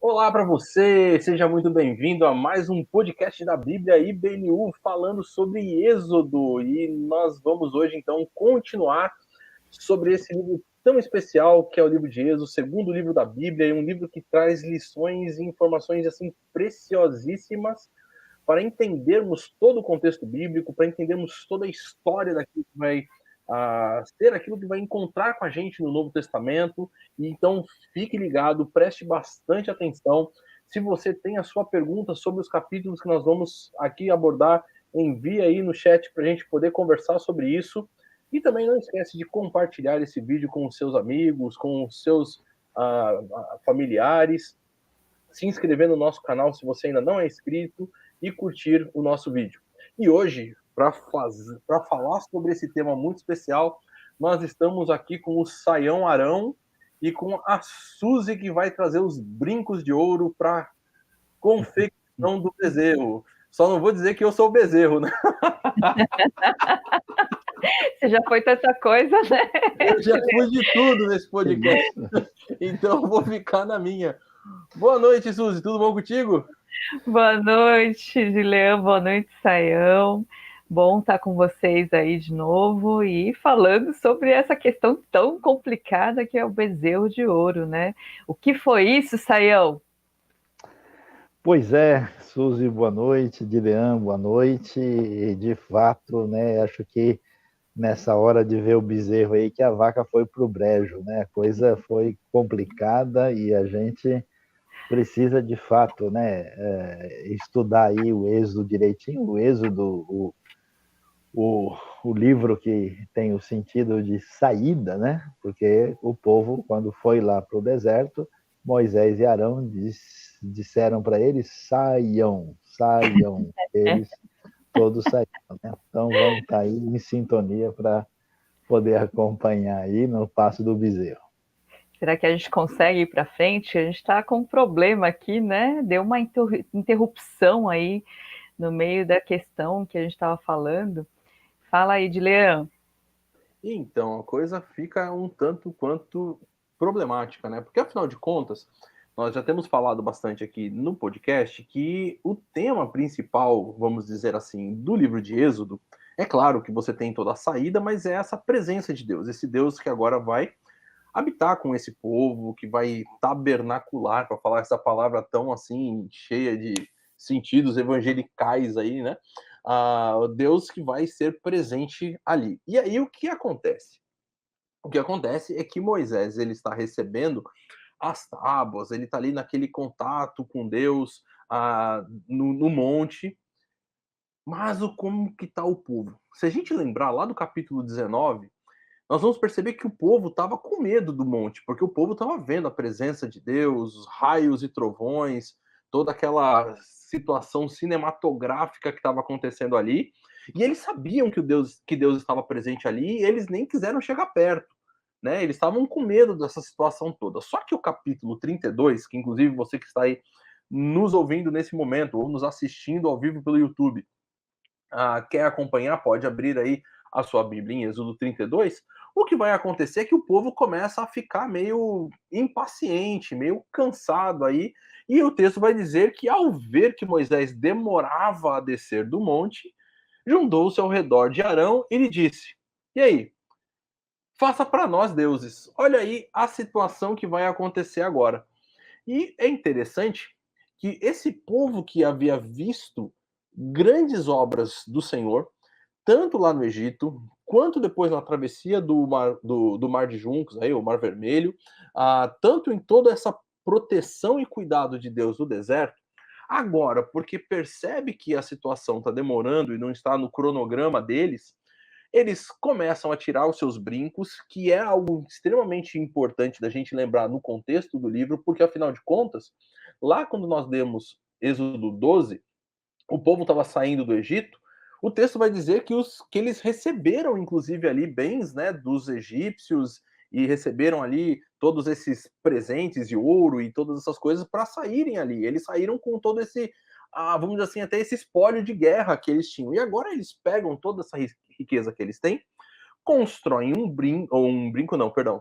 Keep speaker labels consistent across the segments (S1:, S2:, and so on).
S1: Olá para você, seja muito bem-vindo a mais um podcast da Bíblia IBNU falando sobre Êxodo. E nós vamos hoje então continuar sobre esse livro tão especial que é o livro de Êxodo, o segundo livro da Bíblia, e um livro que traz lições e informações assim preciosíssimas para entendermos todo o contexto bíblico, para entendermos toda a história daquilo que vai ser aquilo que vai encontrar com a gente no Novo Testamento. E então fique ligado, preste bastante atenção. Se você tem a sua pergunta sobre os capítulos que nós vamos aqui abordar, envie aí no chat para a gente poder conversar sobre isso. E também não esquece de compartilhar esse vídeo com os seus amigos, com os seus familiares, se inscrever no nosso canal se você ainda não é inscrito e curtir o nosso vídeo. E hoje, para falar sobre esse tema muito especial, nós estamos aqui com o Saião Arão e com a Suzy, que vai trazer os brincos de ouro para confecção do bezerro. Só não vou dizer que eu sou o bezerro, né?
S2: Você já foi tanta coisa, né?
S1: Eu já fui de tudo nesse podcast, então eu vou ficar na minha. Boa noite, Suzy, tudo bom contigo?
S2: Boa noite, Gileão, boa noite, Saião. Bom estar com vocês aí de novo e falando sobre essa questão tão complicada que é o bezerro de ouro, né? O que foi isso, Saião?
S3: Pois é, Suzy, boa noite, Dilean, boa noite. E de fato, né, acho que nessa hora de ver o bezerro aí que a vaca foi pro brejo, né? A coisa foi complicada e a gente precisa de fato, né, estudar aí o Êxodo direitinho, o Êxodo, o livro que tem o sentido de saída, né? Porque o povo, quando foi lá para o deserto, Moisés e Arão disseram para eles: saiam, saiam. Eles todos saíram, né? Então vamos estar aí em sintonia para poder acompanhar aí no passo do bezerro.
S2: Será que a gente consegue ir para frente? A gente está com um problema aqui, né? Deu uma interrupção aí no meio da questão que a gente estava falando. Fala aí, Gileão.
S1: Então, a coisa fica um tanto quanto problemática, né? Porque, afinal de contas, nós já temos falado bastante aqui no podcast que o tema principal, vamos dizer assim, do livro de Êxodo, é claro que você tem toda a saída, mas é essa presença de Deus, esse Deus que agora vai habitar com esse povo, que vai tabernacular, para falar essa palavra tão assim, cheia de sentidos evangelicais aí, né? Deus que vai ser presente ali. E aí o que acontece? O que acontece é que Moisés ele está recebendo as tábuas, ele está ali naquele contato com Deus no monte, mas como que está o povo? Se a gente lembrar lá do capítulo 19, nós vamos perceber que o povo estava com medo do monte, porque o povo estava vendo a presença de Deus, os raios e trovões, toda aquela situação cinematográfica que estava acontecendo ali, e eles sabiam que Deus estava presente ali, e eles nem quiseram chegar perto, né? Eles estavam com medo dessa situação toda. Só que o capítulo 32, que inclusive você que está aí nos ouvindo nesse momento, ou nos assistindo ao vivo pelo YouTube, quer acompanhar, pode abrir aí a sua Bíblia em Êxodo 32, o que vai acontecer é que o povo começa a ficar meio impaciente, meio cansado aí, e o texto vai dizer que ao ver que Moisés demorava a descer do monte, juntou-se ao redor de Arão e lhe disse: e aí, faça para nós deuses. Olha aí a situação que vai acontecer agora. E é interessante que esse povo que havia visto grandes obras do Senhor, tanto lá no Egito, quanto depois na travessia do Mar de Juncos, aí, o Mar Vermelho, tanto em toda essa proteção e cuidado de Deus no deserto, agora, porque percebe que a situação está demorando e não está no cronograma deles, eles começam a tirar os seus brincos, que é algo extremamente importante da gente lembrar no contexto do livro, porque afinal de contas, lá quando nós demos Êxodo 12, o povo estava saindo do Egito, o texto vai dizer que eles receberam, inclusive, ali bens, né, dos egípcios e receberam ali todos esses presentes de ouro e todas essas coisas para saírem ali. Eles saíram com todo esse, vamos dizer assim, até esse espólio de guerra que eles tinham. E agora eles pegam toda essa riqueza que eles têm, constroem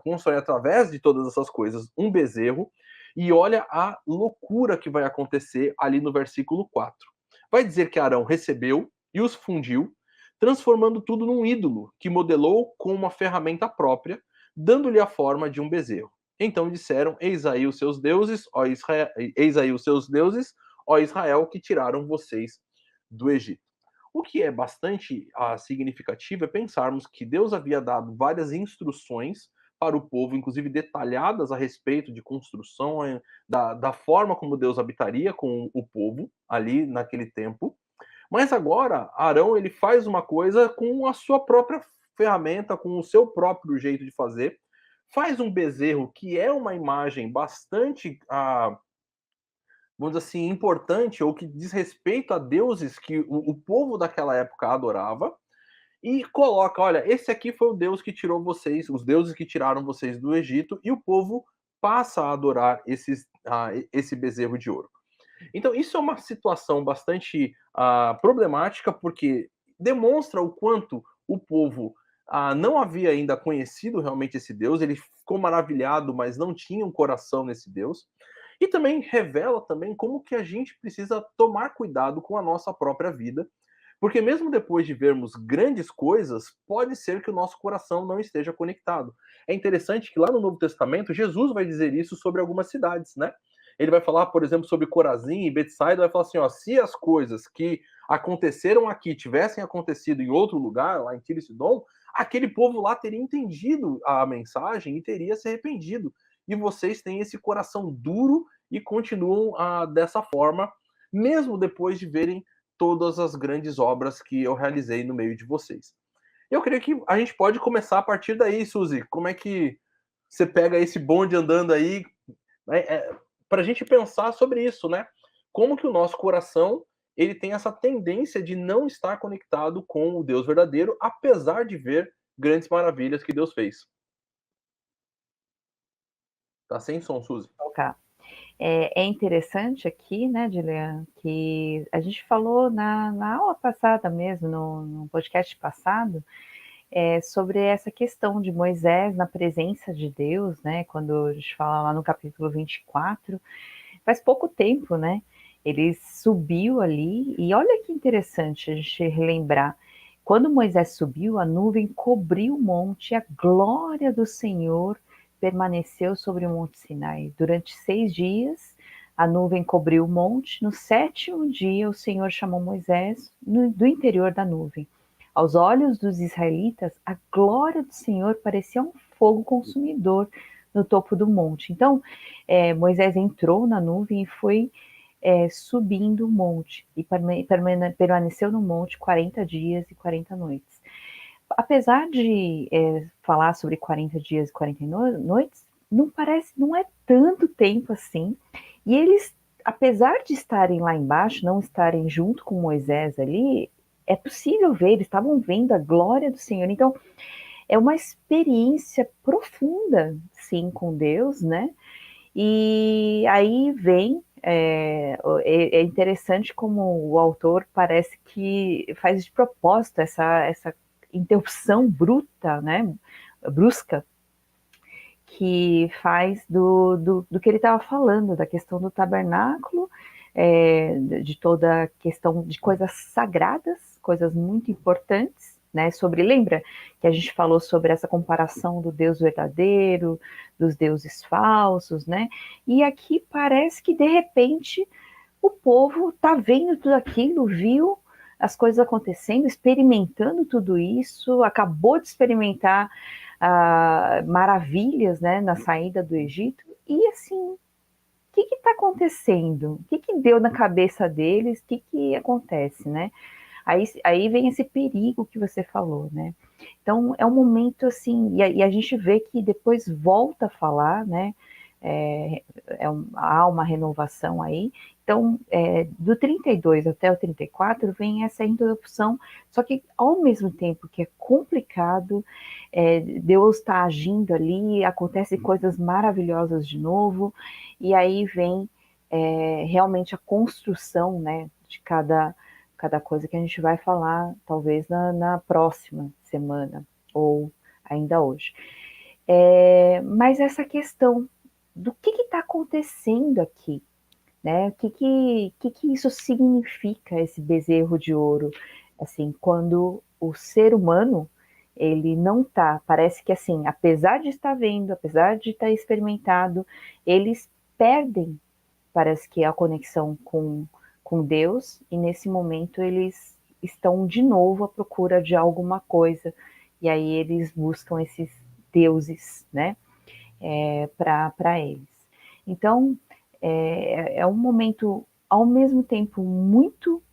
S1: constroem através de todas essas coisas um bezerro E olha a loucura que vai acontecer ali no versículo 4. Vai dizer que Arão recebeu e os fundiu, transformando tudo num ídolo, que modelou com uma ferramenta própria, dando-lhe a forma de um bezerro. Então disseram: Eis aí os seus deuses, ó Israel, eis aí os seus deuses, ó Israel, que tiraram vocês do Egito. O que é bastante significativo é pensarmos que Deus havia dado várias instruções para o povo, inclusive detalhadas a respeito de construção, da forma como Deus habitaria com o povo ali naquele tempo. Mas agora, Arão ele faz uma coisa com a sua própria ferramenta, com o seu próprio jeito de fazer. Faz um bezerro que é uma imagem bastante, vamos dizer assim, importante, ou que diz respeito a deuses que o povo daquela época adorava, e coloca: olha, esse aqui foi o Deus que tirou vocês, os deuses que tiraram vocês do Egito, e o povo passa a adorar esse bezerro de ouro. Então, isso é uma situação bastante problemática, porque demonstra o quanto o povo não havia ainda conhecido realmente esse Deus, ele ficou maravilhado, mas não tinha um coração nesse Deus. E também revela também como que a gente precisa tomar cuidado com a nossa própria vida, porque mesmo depois de vermos grandes coisas, pode ser que o nosso coração não esteja conectado. É interessante que lá no Novo Testamento, Jesus vai dizer isso sobre algumas cidades, né? Ele vai falar, por exemplo, sobre Corazim e Betsaida, vai falar assim, ó, se as coisas que aconteceram aqui tivessem acontecido em outro lugar, lá em Tiro e Sidom, aquele povo lá teria entendido a mensagem e teria se arrependido. E vocês têm esse coração duro e continuam dessa forma, mesmo depois de verem todas as grandes obras que eu realizei no meio de vocês. Eu creio que a gente pode começar a partir daí, Suzy. Como é que você pega esse bonde andando aí, né, para a gente pensar sobre isso, né? Como que o nosso coração ele tem essa tendência de não estar conectado com o Deus verdadeiro, apesar de ver grandes maravilhas que Deus fez. Tá sem som, Suzy.
S2: É interessante aqui, né, Dilean, que a gente falou na aula passada mesmo, no podcast passado, sobre essa questão de Moisés na presença de Deus, né, quando a gente fala lá no capítulo 24, faz pouco tempo, né, ele subiu ali, e olha que interessante a gente relembrar, quando Moisés subiu, a nuvem cobriu o monte, e a glória do Senhor permaneceu sobre o monte Sinai. Durante 6 dias, a nuvem cobriu o monte. No 7º dia, o Senhor chamou Moisés do interior da nuvem. Aos olhos dos israelitas, a glória do Senhor parecia um fogo consumidor no topo do monte. Então, Moisés entrou na nuvem e foi subindo o monte, e permaneceu no monte 40 dias e 40 noites. Apesar de falar sobre 40 dias e 40 noites, não é tanto tempo assim, e eles, apesar de estarem lá embaixo, não estarem junto com Moisés ali, é possível ver, eles estavam vendo a glória do Senhor, então é uma experiência profunda, sim, com Deus, né? E aí vem, é interessante como o autor parece que faz de propósito essa interrupção bruta, né, brusca, que faz do que ele estava falando, da questão do tabernáculo, de toda a questão de coisas sagradas, coisas muito importantes, né, lembra que a gente falou sobre essa comparação do Deus verdadeiro, dos deuses falsos, né, e aqui parece que de repente o povo está vendo tudo aquilo, viu as coisas acontecendo, experimentando tudo isso, acabou de experimentar maravilhas, né, na saída do Egito, e assim, o que está acontecendo? O que deu na cabeça deles? O que acontece, né? Aí vem esse perigo que você falou, né? Então, é um momento assim, e a gente vê que depois volta a falar, né? Há uma renovação aí. Então, do 32 até o 34 vem essa interrupção, só que ao mesmo tempo que é complicado, Deus está agindo ali, acontecem coisas maravilhosas de novo, e aí vem realmente a construção, né, de cada coisa que a gente vai falar, talvez na próxima semana, ou ainda hoje. Mas essa questão do que está acontecendo aqui, né? O que isso significa, esse bezerro de ouro? Assim, quando o ser humano, ele não tá, parece que assim, apesar de estar vendo, apesar de estar experimentado, eles perdem, parece que a conexão com Deus, e nesse momento eles estão de novo à procura de alguma coisa, e aí eles buscam esses deuses, né? Para eles. Então, é um momento, ao mesmo tempo, muito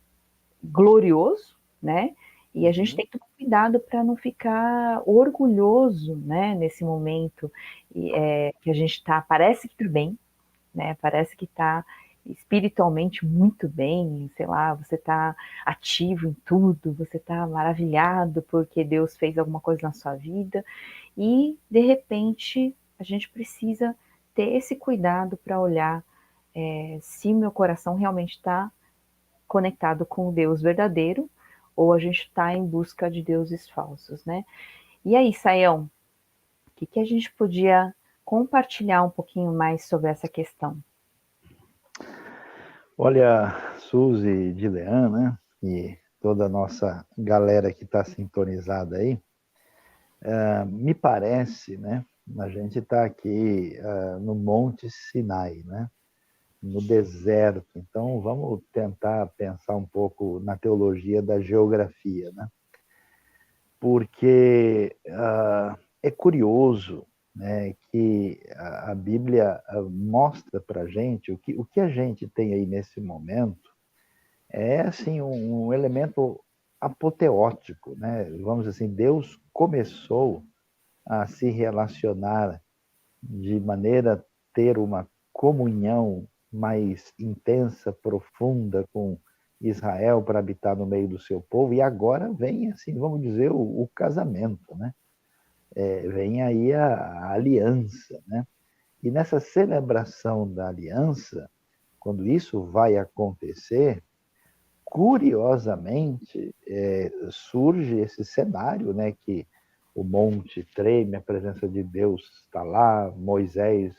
S2: glorioso, né? E a gente tem que tomar cuidado para não ficar orgulhoso, né? Nesse momento que a gente está, parece que está bem, né? Parece que está espiritualmente muito bem, sei lá, você está ativo em tudo, você está maravilhado porque Deus fez alguma coisa na sua vida, e de repente a gente precisa ter esse cuidado para olhar se meu coração realmente está conectado com o Deus verdadeiro, ou a gente está em busca de deuses falsos, né? E aí, Saião, o que a gente podia compartilhar um pouquinho mais sobre essa questão?
S3: Olha, Suzy de Leão, né? E toda a nossa galera que está sintonizada aí, me parece, né? A gente está aqui no Monte Sinai, né? No deserto. Então, vamos tentar pensar um pouco na teologia da geografia, né? Porque é curioso, né, que a Bíblia mostra para a gente o que a gente tem aí nesse momento é assim um elemento apoteótico, né? Vamos dizer assim, Deus começou a se relacionar de maneira a ter uma comunhão mais intensa, profunda com Israel para habitar no meio do seu povo, e agora vem, assim, vamos dizer, o casamento, né? Vem aí a aliança, né? E nessa celebração da aliança, quando isso vai acontecer, curiosamente, surge esse cenário, né, que o monte treme, a presença de Deus está lá, Moisés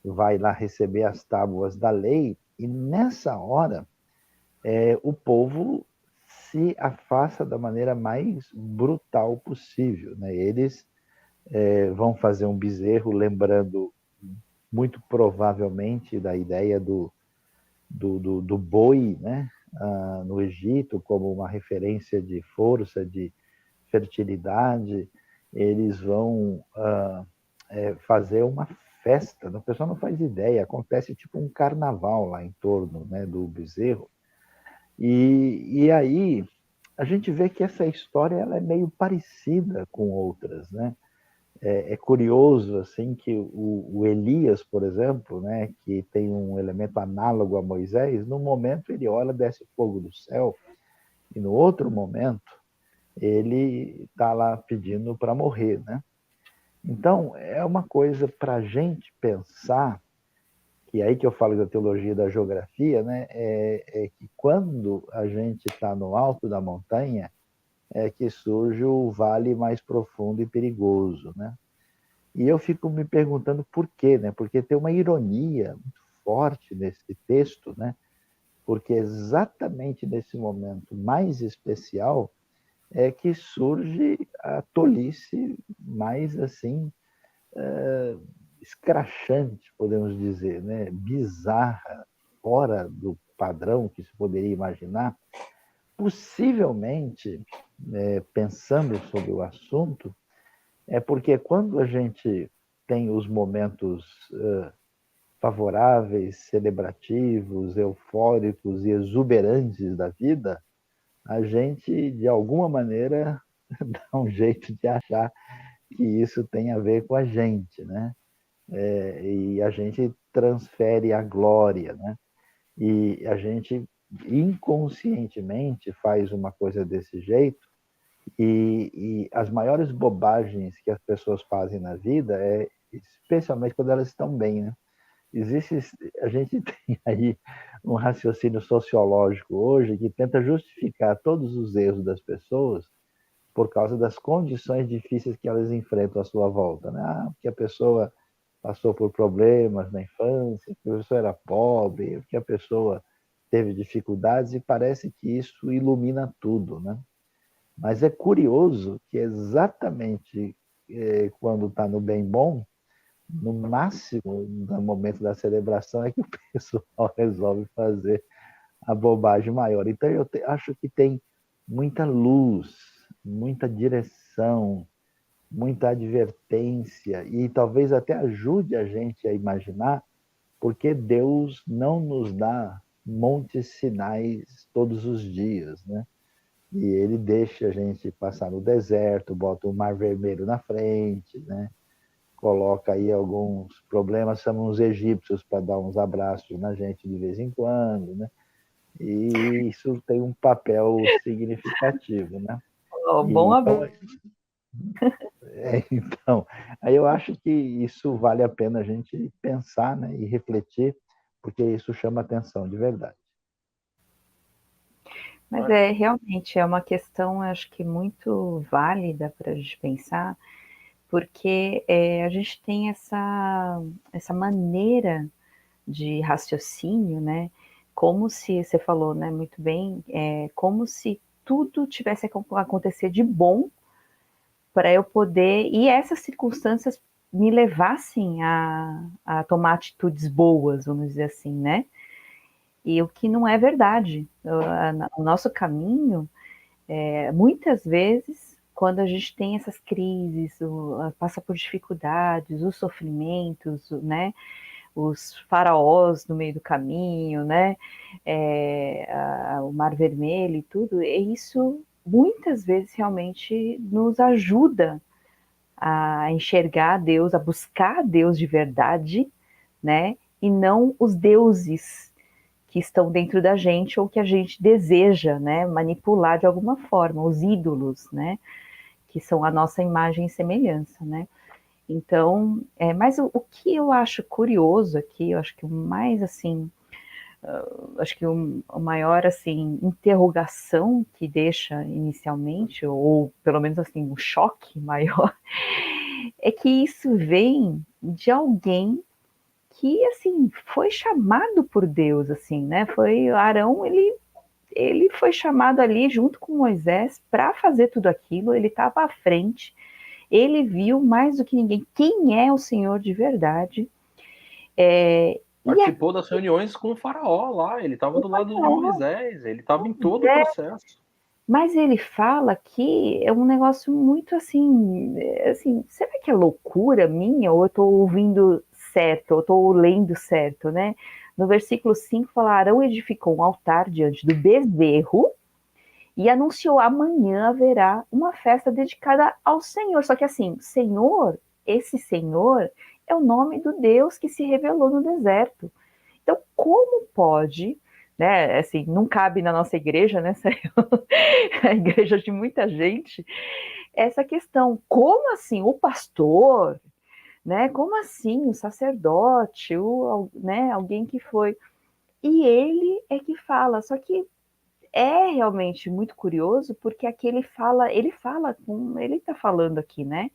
S3: vai lá receber as tábuas da lei, e nessa hora o povo se afasta da maneira mais brutal possível, né? Eles vão fazer um bezerro, lembrando muito provavelmente da ideia do boi, né? No Egito, como uma referência de força, de fertilidade. Eles vão fazer uma festa, o pessoal não faz ideia, acontece tipo um carnaval lá em torno, né, do bezerro. E aí a gente vê que essa história ela é meio parecida com outras, né? É curioso assim que o Elias, por exemplo, né, que tem um elemento análogo a Moisés, no momento ele olha, desce fogo do céu, e no outro momento ele está lá pedindo para morrer, né? Então é uma coisa para a gente pensar, que é aí que eu falo da teologia da geografia, né? É que quando a gente está no alto da montanha é que surge o vale mais profundo e perigoso, né? E eu fico me perguntando por quê, né? Porque tem uma ironia muito forte nesse texto, né? Porque exatamente nesse momento mais especial é que surge a tolice mais assim escrachante, podemos dizer, né? Bizarra, fora do padrão que se poderia imaginar. Possivelmente, pensando sobre o assunto, é porque quando a gente tem os momentos favoráveis, celebrativos, eufóricos e exuberantes da vida, a gente, de alguma maneira, dá um jeito de achar que isso tem a ver com a gente, né? E a gente transfere a glória, né? E a gente inconscientemente faz uma coisa desse jeito, e as maiores bobagens que as pessoas fazem na vida especialmente quando elas estão bem, né? A gente tem aí um raciocínio sociológico hoje que tenta justificar todos os erros das pessoas por causa das condições difíceis que elas enfrentam à sua volta, né? Porque a pessoa passou por problemas na infância, que a pessoa era pobre, que a pessoa teve dificuldades, e parece que isso ilumina tudo, né? Mas é curioso que exatamente quando está no bem bom, no máximo, no momento da celebração, é que o pessoal resolve fazer a bobagem maior. Então, eu acho que tem muita luz, muita direção, muita advertência, e talvez até ajude a gente a imaginar porque Deus não nos dá montes sinais todos os dias, né? E ele deixa a gente passar no deserto, bota o Mar Vermelho na frente, né? Coloca aí alguns problemas, chamam os egípcios para dar uns abraços na gente de vez em quando, né? E isso tem um papel significativo, né?
S2: Bom
S3: Então, então, aí eu acho que isso vale a pena a gente pensar, né, e refletir, porque isso chama atenção de verdade.
S2: Mas realmente é uma questão, acho que muito válida para a gente pensar, porque a gente tem essa maneira de raciocínio, né? Como se, você falou, né, muito bem, como se tudo tivesse a acontecer de bom para eu poder, e essas circunstâncias me levassem a tomar atitudes boas, vamos dizer assim, né? E o que não é verdade. O nosso caminho, muitas vezes, quando a gente tem essas crises, passa por dificuldades, os sofrimentos, né? Os faraós no meio do caminho, né? O Mar Vermelho e tudo, e isso muitas vezes realmente nos ajuda a enxergar Deus, a buscar Deus de verdade, né? E não os deuses que estão dentro da gente ou que a gente deseja, né? Manipular de alguma forma, os ídolos, né? Que são a nossa imagem e semelhança, né? Então, mas o que eu acho curioso aqui, eu acho que o mais assim, acho que o maior assim interrogação que deixa inicialmente, ou pelo menos assim um choque maior, é que isso vem de alguém que assim foi chamado por Deus, assim, né? Foi Arão, ele foi chamado ali junto com Moisés para fazer tudo aquilo. Ele estava à frente. Ele viu mais do que ninguém quem é o Senhor de verdade.
S1: Participou das reuniões com o faraó lá, ele estava do lado de Moisés, ele estava em todo o processo.
S2: Mas ele fala que é um negócio muito assim, será que é loucura minha ou eu estou ouvindo certo, ou estou lendo certo, né? No versículo 5 fala, Arão edificou um altar diante do bezerro e anunciou, amanhã haverá uma festa dedicada ao Senhor. Só que assim, Senhor, esse Senhor é o nome do Deus que se revelou no deserto. Então, como pode, né, assim, não cabe na nossa igreja, né, a igreja de muita gente, essa questão, como assim o pastor, né, como assim o sacerdote, né, alguém que foi, e ele é que fala, só que é realmente muito curioso, porque aqui ele está falando aqui, né,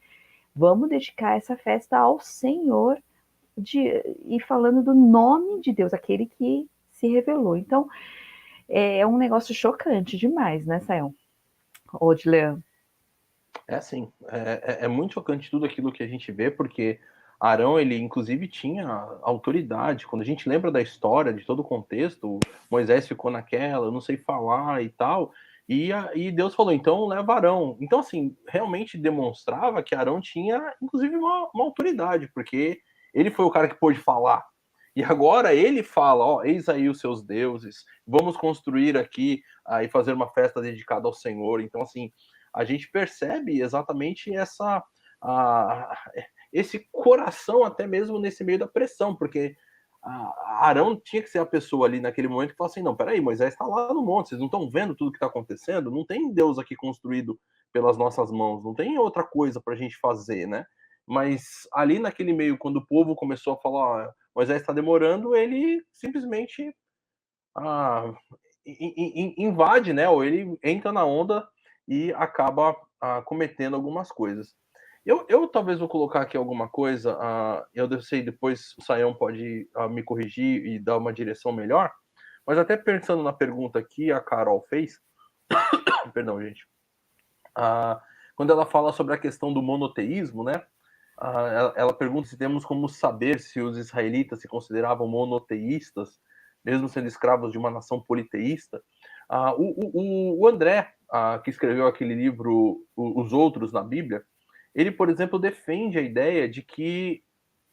S2: vamos dedicar essa festa ao Senhor, e falando do nome de Deus, aquele que se revelou. Então, é um negócio chocante demais, né, Sayão? Ô, Dilean.
S1: É assim, é muito chocante tudo aquilo que a gente vê, porque Arão, ele inclusive tinha autoridade. Quando a gente lembra da história, de todo o contexto, Moisés ficou naquela, eu não sei falar e tal, e Deus falou, então leva Arão. Então, assim, realmente demonstrava que Arão tinha, inclusive, uma autoridade, porque ele foi o cara que pôde falar. E agora ele fala, ó, eis aí os seus deuses, vamos construir aqui e fazer uma festa dedicada ao Senhor. Então, assim, a gente percebe exatamente esse coração até mesmo nesse meio da pressão, porque Arão tinha que ser a pessoa ali naquele momento que fala assim, não, peraí, Moisés está lá no monte, vocês não estão vendo tudo que está acontecendo? Não tem Deus aqui construído pelas nossas mãos, não tem outra coisa para a gente fazer, né? Mas ali naquele meio, quando o povo começou a falar, ó, Moisés está demorando, ele simplesmente invade, né? Ou ele entra na onda e acaba cometendo algumas coisas. Eu talvez vou colocar aqui alguma coisa, eu sei, depois o Sayão pode me corrigir e dar uma direção melhor, mas até pensando na pergunta que a Carol fez, perdão, gente, quando ela fala sobre a questão do monoteísmo, né? Ela pergunta se temos como saber se os israelitas se consideravam monoteístas, mesmo sendo escravos de uma nação politeísta. O André, que escreveu aquele livro Os Outros na Bíblia, ele, por exemplo, defende a ideia de que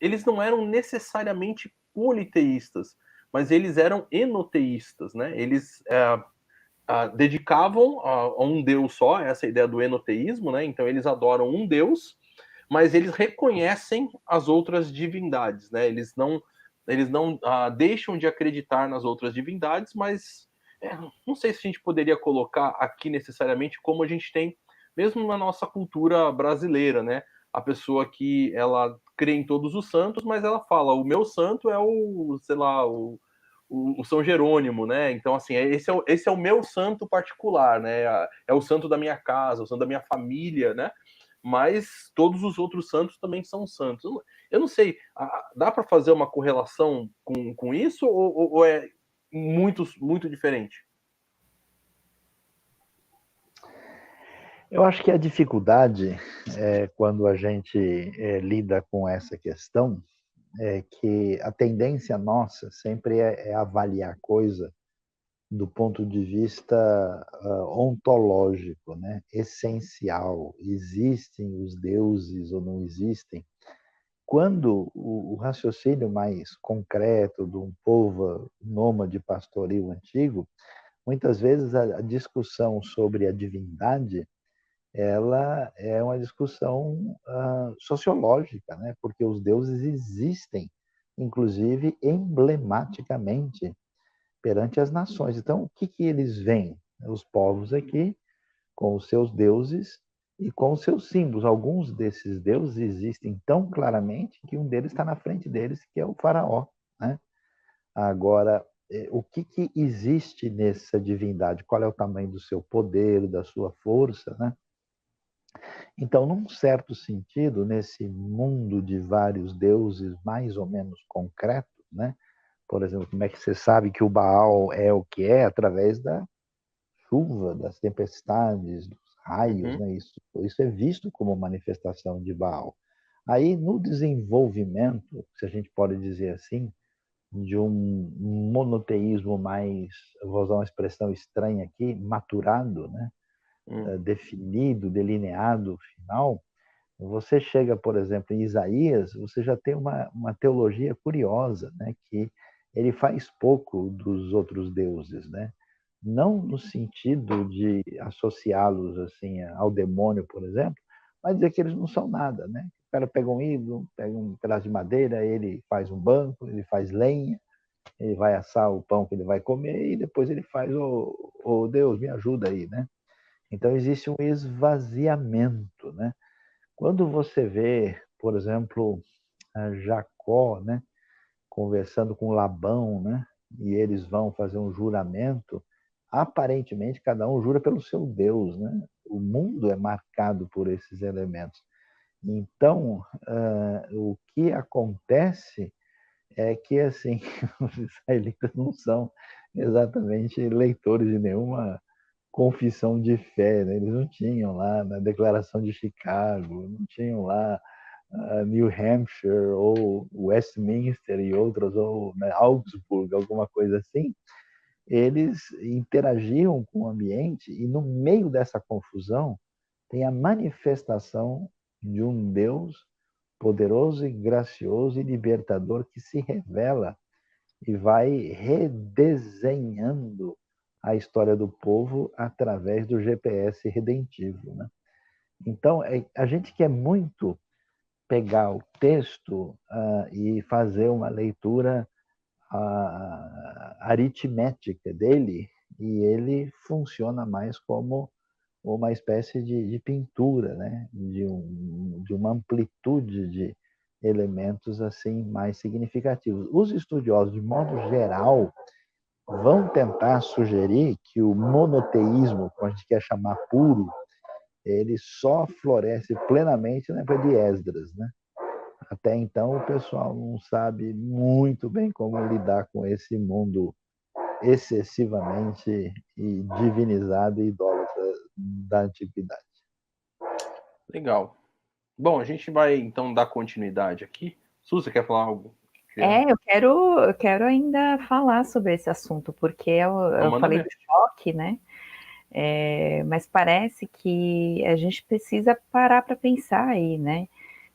S1: eles não eram necessariamente politeístas, mas eles eram enoteístas, né? Eles dedicavam a um Deus só, essa ideia do enoteísmo, né? Então eles adoram um Deus, mas eles reconhecem as outras divindades, né? Eles não deixam de acreditar nas outras divindades, mas não sei se a gente poderia colocar aqui necessariamente como a gente tem mesmo na nossa cultura brasileira, né? A pessoa que ela crê em todos os santos, mas ela fala, o meu santo é o, sei lá, o São Jerônimo, né? Então, assim, esse é o meu santo particular, né? É o santo da minha casa, o santo da minha família, né? Mas todos os outros santos também são santos. Eu não sei, dá para fazer uma correlação com isso ou é muito diferente?
S3: Eu acho que a dificuldade quando a gente lida com essa questão é que a tendência nossa sempre é avaliar a coisa do ponto de vista ontológico, né? Essencial. Existem os deuses ou não existem? Quando o raciocínio mais concreto de um povo nômade pastoril antigo, muitas vezes a discussão sobre a divindade ela é uma discussão sociológica, né? Porque os deuses existem, inclusive emblematicamente, perante as nações. Então, o que eles veem? Os povos aqui, com os seus deuses e com os seus símbolos. Alguns desses deuses existem tão claramente que um deles está na frente deles, que é o faraó, né? Agora, o que existe nessa divindade? Qual é o tamanho do seu poder, da sua força, né? Então, num certo sentido, nesse mundo de vários deuses mais ou menos concretos, né? Por exemplo, como é que você sabe que o Baal é o que é? Através da chuva, das tempestades, dos raios, né? Isso é visto como manifestação de Baal. Aí, no desenvolvimento, se a gente pode dizer assim, de um monoteísmo mais, vou usar uma expressão estranha aqui, maturado, né? Definido, delineado, final, você chega, por exemplo, em Isaías, você já tem uma teologia curiosa, né? Que ele faz pouco dos outros deuses, né? Não no sentido de associá-los assim ao demônio, por exemplo, mas dizer que eles não são nada, né? O cara pega um ídolo, pega um pedaço de madeira, ele faz um banco, ele faz lenha, ele vai assar o pão que ele vai comer e depois ele faz o Deus, me ajuda aí, né? Então existe um esvaziamento, né? Quando você vê, por exemplo, Jacó, né, conversando com Labão, né, e eles vão fazer um juramento, aparentemente cada um jura pelo seu Deus, né? O mundo é marcado por esses elementos. Então, o que acontece é que assim os israelitas não são exatamente leitores de nenhuma confissão de fé, né? Eles não tinham lá na Declaração de Chicago, não tinham lá New Hampshire ou Westminster e outras, ou né, Augsburg, alguma coisa assim. Eles interagiam com o ambiente e no meio dessa confusão tem a manifestação de um Deus poderoso e gracioso e libertador que se revela e vai redesenhando a história do povo através do GPS redentivo, né? Então, a gente quer muito pegar o texto e fazer uma leitura aritmética dele, e ele funciona mais como uma espécie de pintura, né? De uma amplitude de elementos assim mais significativos. Os estudiosos, de modo geral, vão tentar sugerir que o monoteísmo, como a gente quer chamar puro, ele só floresce plenamente na época de Esdras, né? Até então, o pessoal não sabe muito bem como lidar com esse mundo excessivamente divinizado e idólatra da antiguidade.
S1: Legal. Bom, a gente vai então dar continuidade aqui. Su, você quer falar algo?
S2: Eu quero ainda falar sobre esse assunto, porque eu falei do choque, né? Mas parece que a gente precisa parar para pensar aí, né?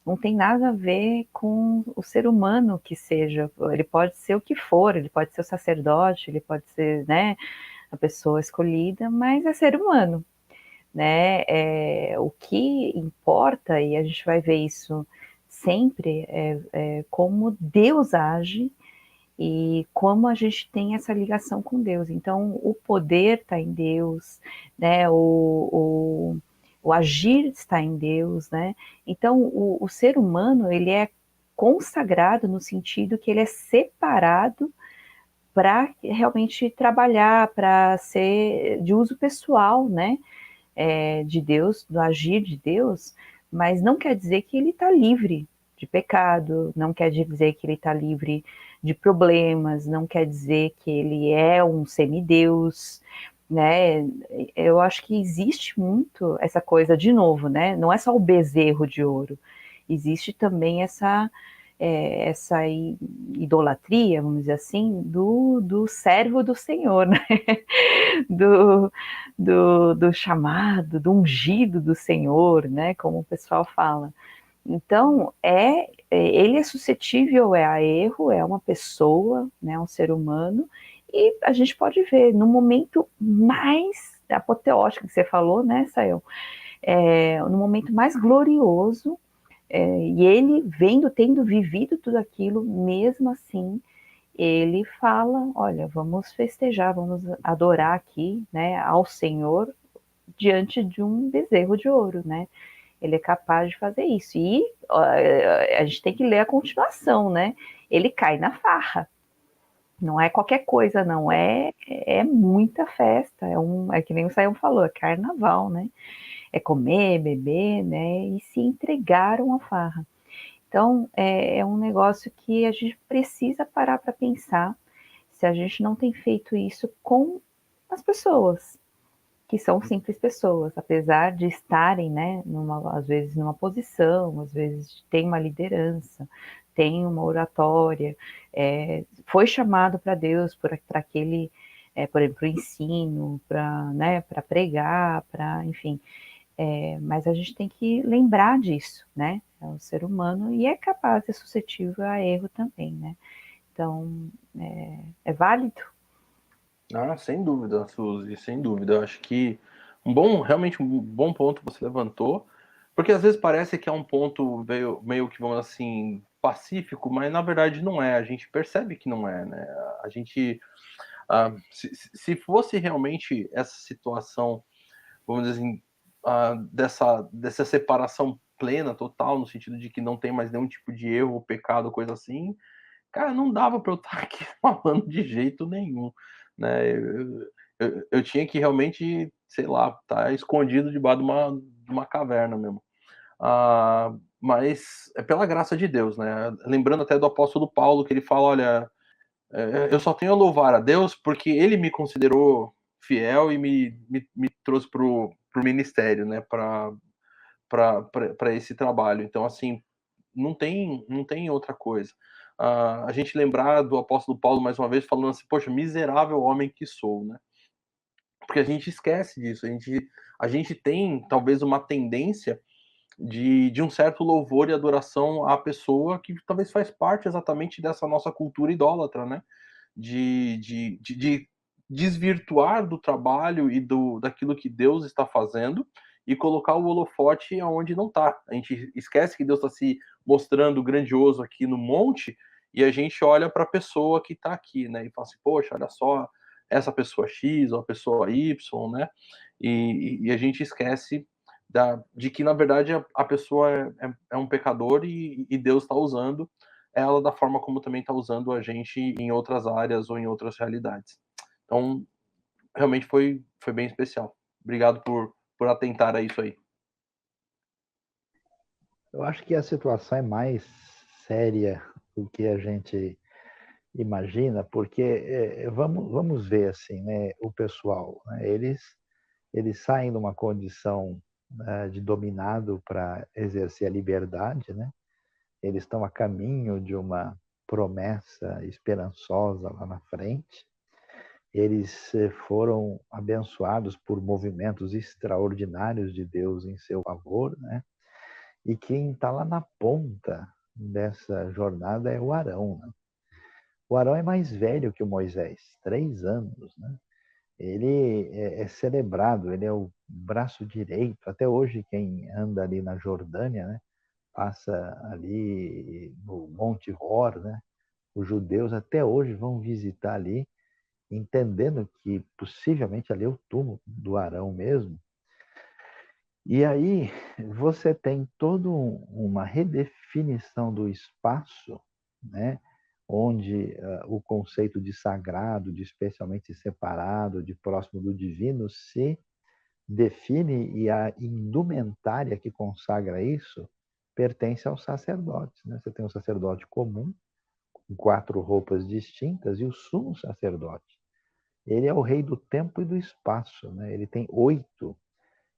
S2: Não tem nada a ver com o ser humano que seja. Ele pode ser o que for, ele pode ser o sacerdote, ele pode ser, né, a pessoa escolhida, mas é ser humano, né? O que importa, e a gente vai ver isso sempre, é como Deus age e como a gente tem essa ligação com Deus. Então, o poder está em Deus, né? O agir está em Deus, né? Então, o ser humano, ele é consagrado no sentido que ele é separado para realmente trabalhar, para ser de uso pessoal, né? De Deus, do agir de Deus, mas não quer dizer que ele está livre de pecado, não quer dizer que ele está livre de problemas, não quer dizer que ele é um semideus, né? Eu acho que existe muito essa coisa, de novo, né? Não é só o bezerro de ouro, existe também essa idolatria, vamos dizer assim, do servo do Senhor, né? do chamado, do ungido do Senhor, né? Como o pessoal fala. Então, ele é suscetível a erro, é uma pessoa, né, um ser humano, e a gente pode ver no momento mais apoteótico que você falou, né, Sayão? No momento mais glorioso, e ele tendo vivido tudo aquilo, mesmo assim, ele fala, olha, vamos festejar, vamos adorar aqui, né, ao Senhor, diante de um bezerro de ouro, né? Ele é capaz de fazer isso. E a gente tem que ler a continuação, né? Ele cai na farra. Não é qualquer coisa, não. É muita festa. É que nem o Sayão falou, é carnaval, né? É comer, beber, né? E se entregaram à farra. Então, é um negócio que a gente precisa parar para pensar se a gente não tem feito isso com as pessoas, que são simples pessoas, apesar de estarem, né, às vezes numa posição, às vezes tem uma liderança, tem uma oratória, foi chamado para Deus para aquele, por exemplo, ensino, para, né, para pregar, para, enfim, mas a gente tem que lembrar disso, né? É um ser humano e é capaz de ser suscetível a erro também, né? Então, é válido?
S1: Sem dúvida, Suzy, sem dúvida. Eu acho que realmente um bom ponto você levantou, porque às vezes parece que é um ponto meio que, vamos assim, pacífico, mas na verdade não é. A gente percebe que não é, né? A gente, se fosse realmente essa situação, vamos dizer assim, dessa separação plena, total, no sentido de que não tem mais nenhum tipo de erro, pecado, coisa assim, cara, não dava para eu estar aqui falando de jeito nenhum, né? Eu tinha que realmente, sei lá, estar escondido debaixo de uma caverna mesmo. Mas é pela graça de Deus, né? Lembrando até do apóstolo Paulo, que ele fala: olha, eu só tenho a louvar a Deus porque ele me considerou fiel e me trouxe para o ministério, né? Para esse trabalho. Então, assim, não tem outra coisa. A gente lembrar do apóstolo Paulo mais uma vez falando assim, poxa, miserável homem que sou, né? Porque a gente esquece disso, a gente tem talvez uma tendência de um certo louvor e adoração à pessoa que talvez faz parte exatamente dessa nossa cultura idólatra, né? De desvirtuar do trabalho e daquilo que Deus está fazendo e colocar o holofote aonde não está. A gente esquece que Deus está se mostrando grandioso aqui no monte e a gente olha para a pessoa que está aqui, né? E fala assim, poxa, olha só essa pessoa X ou a pessoa Y, né? E a gente esquece de que, na verdade, a pessoa é um pecador e Deus está usando ela da forma como também está usando a gente em outras áreas ou em outras realidades. Então, realmente foi bem especial. Obrigado por atentar a isso aí.
S3: Eu acho que a situação é mais séria do que a gente imagina, porque vamos ver assim, né, o pessoal, né, eles saem de uma condição de dominado para exercer a liberdade, né? Eles estão a caminho de uma promessa esperançosa lá na frente. Eles foram abençoados por movimentos extraordinários de Deus em seu favor, né? E quem está lá na ponta dessa jornada é o Arão, né? O Arão é mais velho que o Moisés, 3 anos, né? Ele é celebrado, ele é o braço direito. Até hoje, quem anda ali na Jordânia, né, passa ali no Monte Hor, né? Os judeus até hoje vão visitar ali, entendendo que possivelmente ali é o túmulo do Arão mesmo. E aí você tem toda uma redefinição do espaço, né? Onde o conceito de sagrado, de especialmente separado, de próximo do divino, se define, e a indumentária que consagra isso pertence aos sacerdotes, né? Você tem o sacerdote comum, com 4 roupas distintas, e o sumo sacerdote. Ele é o rei do tempo e do espaço, né? Ele tem 8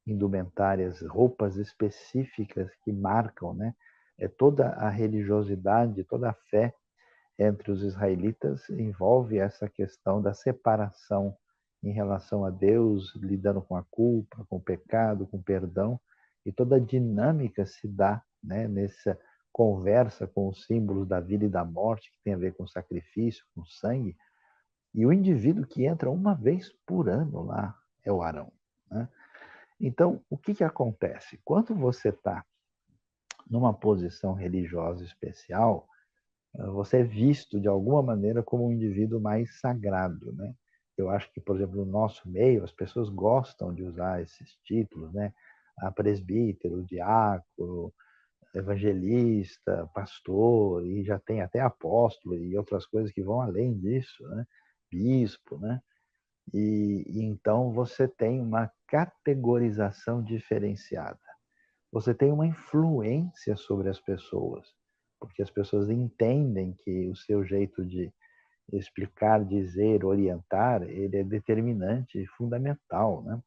S3: indumentárias, roupas específicas que marcam, né? Toda a religiosidade, toda a fé entre os israelitas envolve essa questão da separação em relação a Deus, lidando com a culpa, com o pecado, com o perdão, e toda a dinâmica se dá, né, nessa conversa com os símbolos da vida e da morte, que tem a ver com sacrifício, com sangue, e o indivíduo que entra uma vez por ano lá é o Arão, né? Então, o que acontece? Quando você está numa posição religiosa especial, você é visto de alguma maneira como um indivíduo mais sagrado, né? Eu acho que, por exemplo, no nosso meio, as pessoas gostam de usar esses títulos, né? A presbítero, diácono, evangelista, pastor, e já tem até apóstolo e outras coisas que vão além disso, né? Bispo, né? E então você tem uma categorização diferenciada. Você tem uma influência sobre as pessoas, porque as pessoas entendem que o seu jeito de explicar, dizer, orientar, ele é determinante e fundamental, né?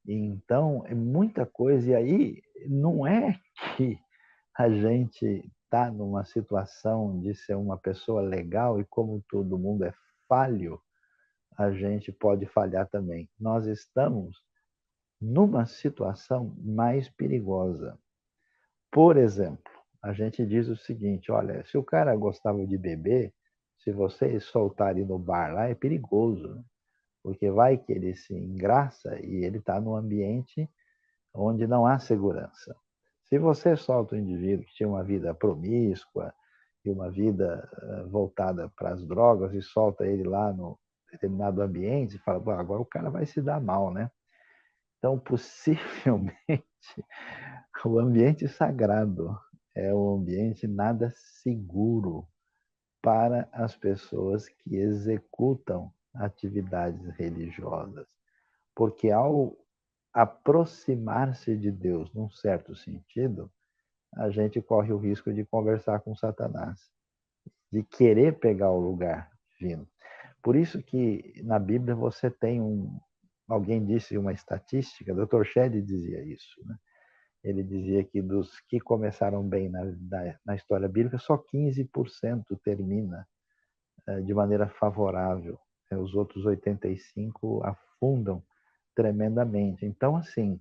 S3: E então, é muita coisa, e aí não é que a gente está numa situação de ser uma pessoa legal e como todo mundo é falho, a gente pode falhar também. Nós estamos numa situação mais perigosa. Por exemplo, a gente diz o seguinte: olha, se o cara gostava de beber, se você soltar ele no bar lá, é perigoso, né? Porque vai que ele se engraça e ele está num ambiente onde não há segurança. Se você solta um indivíduo que tinha uma vida promíscua e uma vida voltada para as drogas e solta ele lá no determinado ambiente e fala, agora o cara vai se dar mal, né? Então, possivelmente, o ambiente sagrado é um ambiente nada seguro para as pessoas que executam atividades religiosas. Porque ao aproximar-se de Deus, num certo sentido, a gente corre o risco de conversar com Satanás, de querer pegar o lugar divino. Por isso que na Bíblia você tem alguém disse uma estatística, Dr. Shedd dizia isso, né? Ele dizia que dos que começaram bem na história bíblica, só 15% termina de maneira favorável. Os outros 85% afundam tremendamente. Então, assim,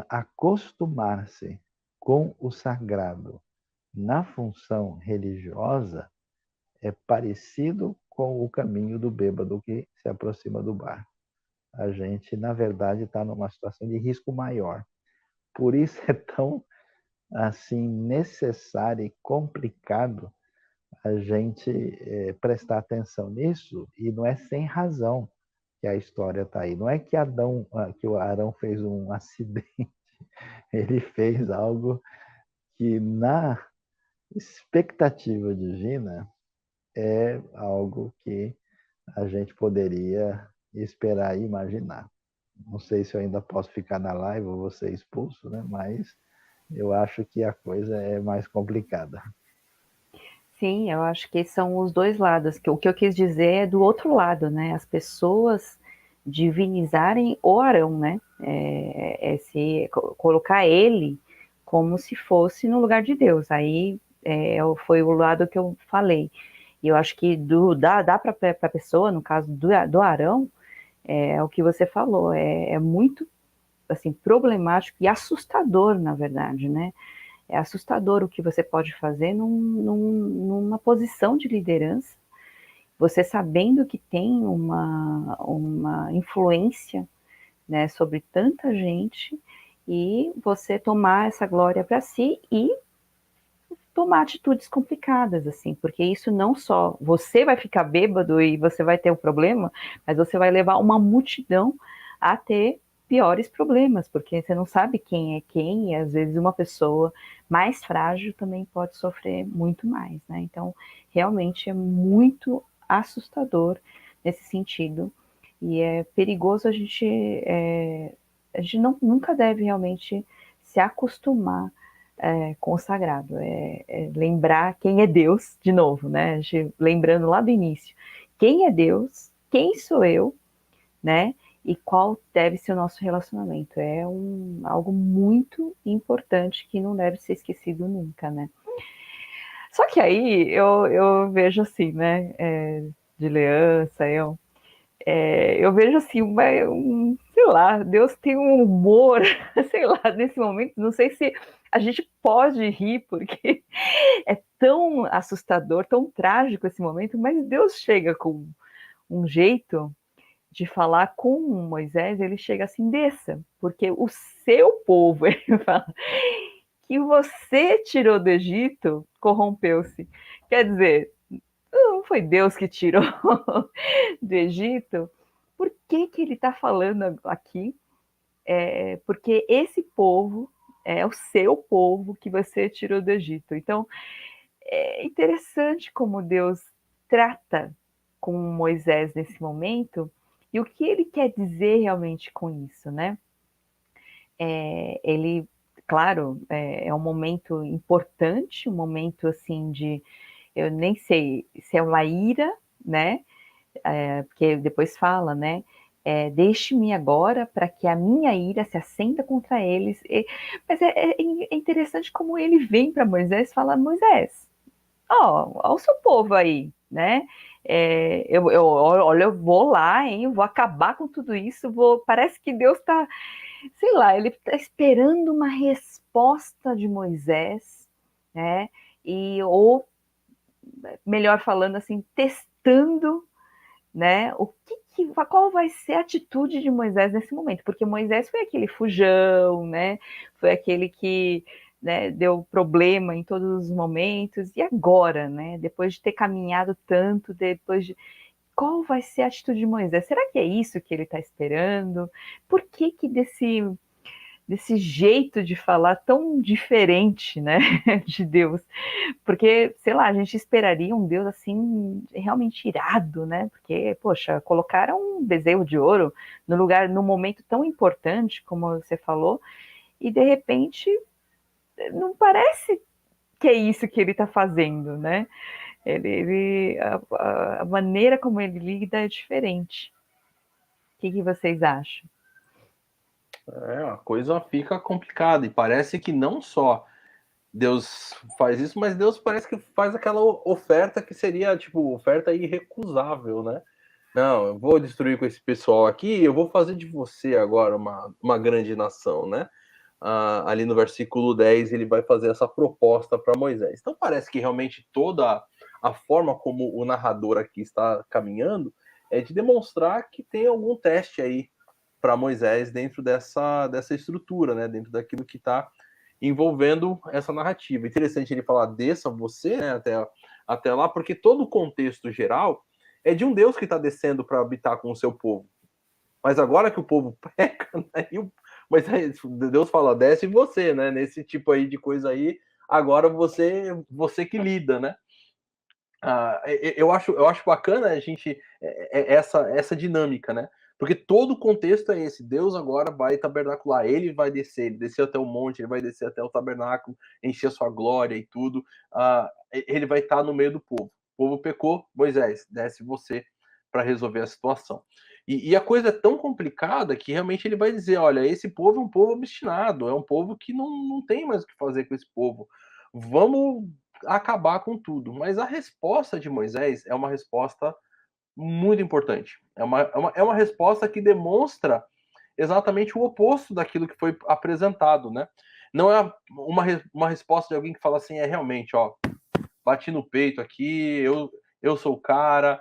S3: acostumar-se com o sagrado na função religiosa é parecido com o caminho do bêbado que se aproxima do bar. A gente, na verdade, está numa situação de risco maior. Por isso é tão assim necessário e complicado a gente prestar atenção nisso, e não é sem razão que a história está aí. Não é que o Arão fez um acidente, ele fez algo que na expectativa divina é algo que a gente poderia esperar e imaginar. Não sei se eu ainda posso ficar na live ou vou ser expulso, né? Mas eu acho que a coisa é mais complicada.
S2: Sim, eu acho que são os dois lados. O que eu quis dizer é do outro lado, né? As pessoas divinizarem o Arão, né? Colocar ele como se fosse no lugar de Deus. Aí foi o lado que eu falei. E eu acho que dá para a pessoa, no caso do Arão, é o que você falou, é muito assim, problemático e assustador, na verdade, né? É assustador o que você pode fazer numa posição de liderança, você sabendo que tem uma influência, né, sobre tanta gente, e você tomar essa glória para si e tomar atitudes complicadas, assim, porque isso não só você vai ficar bêbado e você vai ter um problema, mas você vai levar uma multidão a ter piores problemas, porque você não sabe quem é quem, e às vezes uma pessoa mais frágil também pode sofrer muito mais, né? Então, realmente é muito assustador nesse sentido, e é perigoso a gente nunca deve realmente se acostumar com o sagrado, lembrar quem é Deus, de novo, né? A gente, lembrando lá do início, quem é Deus, quem sou eu, né? E qual deve ser o nosso relacionamento. É algo muito importante que não deve ser esquecido nunca, né? Só que aí eu vejo assim, né? De Leança, eu vejo assim, sei lá, Deus tem um humor, sei lá, nesse momento, não sei se a gente pode rir, porque é tão assustador, tão trágico esse momento, mas Deus chega com um jeito de falar com Moisés, ele chega assim, desça, porque o seu povo, ele fala, que você tirou do Egito, corrompeu-se. Quer dizer, não foi Deus que tirou do Egito, por que ele está falando aqui? Porque esse povo é o seu povo que você tirou do Egito. Então, é interessante como Deus trata com Moisés nesse momento e o que ele quer dizer realmente com isso, né? Ele, claro, é um momento importante, um momento assim eu nem sei se é uma ira, né? Porque depois fala, né? Deixe-me agora para que a minha ira se acenda contra eles. Mas é interessante como ele vem para Moisés e fala, Moisés, ó o seu povo aí, né? Olha, eu vou lá, hein? Eu vou acabar com tudo isso. Parece que Deus está, sei lá, ele está esperando uma resposta de Moisés, né? Ou melhor falando assim, testando, né? Qual vai ser a atitude de Moisés nesse momento? Porque Moisés foi aquele fujão, né? Foi aquele que, né, deu problema em todos os momentos. E agora, né? Depois de ter caminhado tanto, qual vai ser a atitude de Moisés? Será que é isso que ele está esperando? Por que desse jeito de falar tão diferente, né, de Deus? Porque, sei lá, a gente esperaria um Deus assim, realmente irado, né? Porque, poxa, colocaram um bezerro de ouro no lugar, num momento tão importante, como você falou, e de repente não parece que é isso que ele está fazendo, né? A maneira como ele lida é diferente. O que vocês acham?
S1: A coisa fica complicada e parece que não só Deus faz isso, mas Deus parece que faz aquela oferta que seria, tipo, oferta irrecusável, né? Não, eu vou destruir com esse pessoal aqui, eu vou fazer de você agora uma grande nação, né? Ali no versículo 10 ele vai fazer essa proposta para Moisés. Então parece que realmente toda a forma como o narrador aqui está caminhando é de demonstrar que tem algum teste aí para Moisés dentro dessa estrutura, né? Dentro daquilo que está envolvendo essa narrativa. Interessante ele falar, desça você, né, até lá, porque todo o contexto geral é de um Deus que está descendo para habitar com o seu povo. Mas agora que o povo peca, né, mas Deus fala, desce você, né? Nesse tipo aí de coisa aí, agora você que lida, né? Eu acho bacana a gente essa dinâmica, né? Porque todo o contexto é esse. Deus agora vai tabernacular. Ele vai descer. Ele desceu até o monte, ele vai descer até o tabernáculo, encher a sua glória e tudo. Ele vai estar no meio do povo. O povo pecou, Moisés, desce você para resolver a situação. E a coisa é tão complicada que realmente ele vai dizer, olha, esse povo é um povo obstinado, é um povo que não tem mais o que fazer com esse povo. Vamos acabar com tudo. Mas a resposta de Moisés é uma resposta muito importante. É uma resposta que demonstra exatamente o oposto daquilo que foi apresentado, né? Não é uma resposta de alguém que fala assim, realmente, ó, bati no peito aqui, eu sou o cara,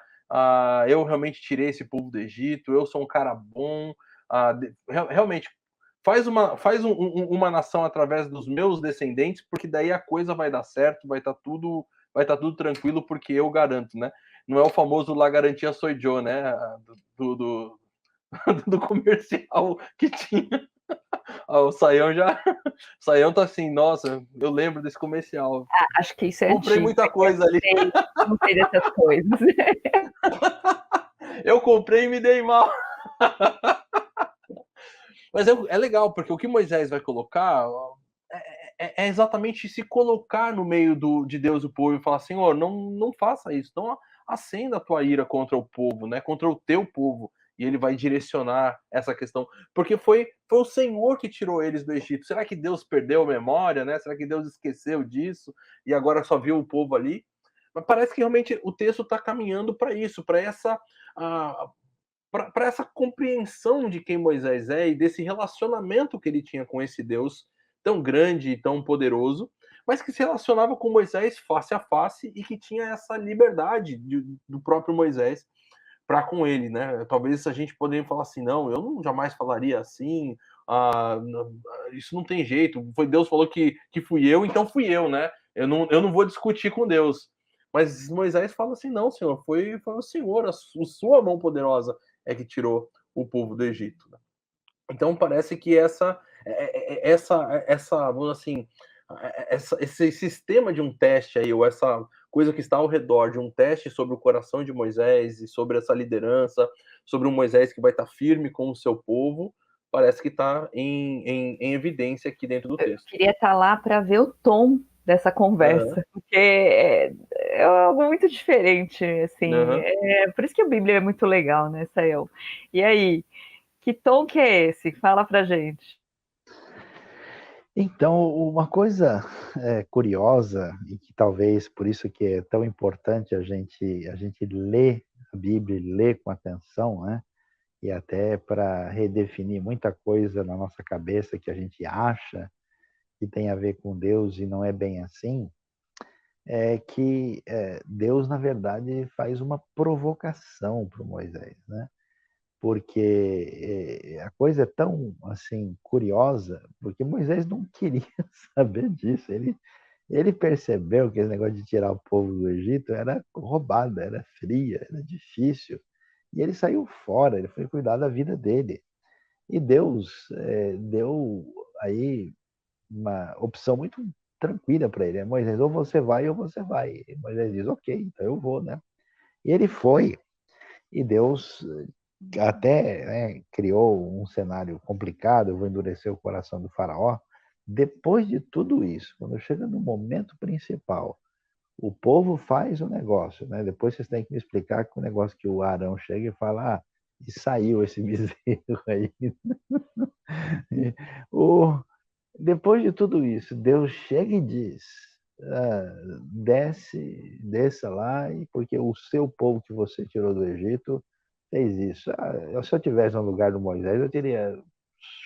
S1: eu realmente tirei esse povo do Egito, eu sou um cara bom, realmente faz uma nação através dos meus descendentes, porque daí a coisa vai dar certo, vai estar tudo tranquilo, porque eu garanto, né? Não é o famoso La Garantia Soy Yo, né? Do comercial que tinha. O Saião já. O Saião tá assim, nossa, eu lembro desse comercial.
S2: Acho que isso é
S1: Comprei
S2: antigo.
S1: muita coisa ali.
S2: Não sei dessas coisas.
S1: Eu comprei e me dei mal. Mas é legal, porque o que Moisés vai colocar é exatamente se colocar no meio de Deus e o povo e falar, Senhor, não faça isso, não acenda a tua ira contra o povo, né? Contra o teu povo. E ele vai direcionar essa questão. Porque foi o Senhor que tirou eles do Egito. Será que Deus perdeu a memória, né? Será que Deus esqueceu disso e agora só viu o povo ali? Mas parece que realmente o texto está caminhando para isso, para essa compreensão de quem Moisés é e desse relacionamento que ele tinha com esse Deus tão grande e tão poderoso, mas que se relacionava com Moisés face a face e que tinha essa liberdade do próprio Moisés para com ele, né? Talvez a gente poderia falar assim, não, eu não jamais falaria assim, isso não tem jeito, foi Deus falou que fui eu, então fui eu, né? Eu não vou discutir com Deus. Mas Moisés fala assim, não, Senhor, foi o Senhor, a sua mão poderosa é que tirou o povo do Egito. Né? Então parece que vamos assim, esse sistema de um teste aí, ou essa coisa que está ao redor de um teste sobre o coração de Moisés e sobre essa liderança, sobre um Moisés que vai estar firme com o seu povo, parece que está em evidência aqui dentro do texto.
S2: Eu queria estar lá para ver o tom dessa conversa, porque é algo muito diferente, assim. Por isso que a Bíblia é muito legal, né, Sael? E aí, que tom que é esse? Fala pra gente.
S3: Então, uma coisa curiosa, e que talvez por isso que é tão importante a gente ler a Bíblia, ler com atenção, né? E até para redefinir muita coisa na nossa cabeça que a gente acha que tem a ver com Deus e não é bem assim, é que Deus, na verdade, faz uma provocação para o Moisés, né? Porque a coisa é tão assim curiosa, porque Moisés não queria saber disso. Ele percebeu que esse negócio de tirar o povo do Egito era roubada, era fria, era difícil. E ele saiu fora, ele foi cuidar da vida dele. E Deus deu aí uma opção muito tranquila para ele. Moisés, ou você vai ou você vai. E Moisés diz, ok, então eu vou, né? E ele foi. E Deus até criou um cenário complicado, eu vou endurecer o coração do faraó. Depois de tudo isso, quando chega no momento principal, o povo faz o negócio, né? Depois vocês têm que me explicar que o negócio que o Arão chega e fala, e saiu esse bezerro aí. Depois de tudo isso, Deus chega e diz, desça lá, porque o seu povo que você tirou do Egito fez isso. Se eu tivesse no lugar do Moisés, eu teria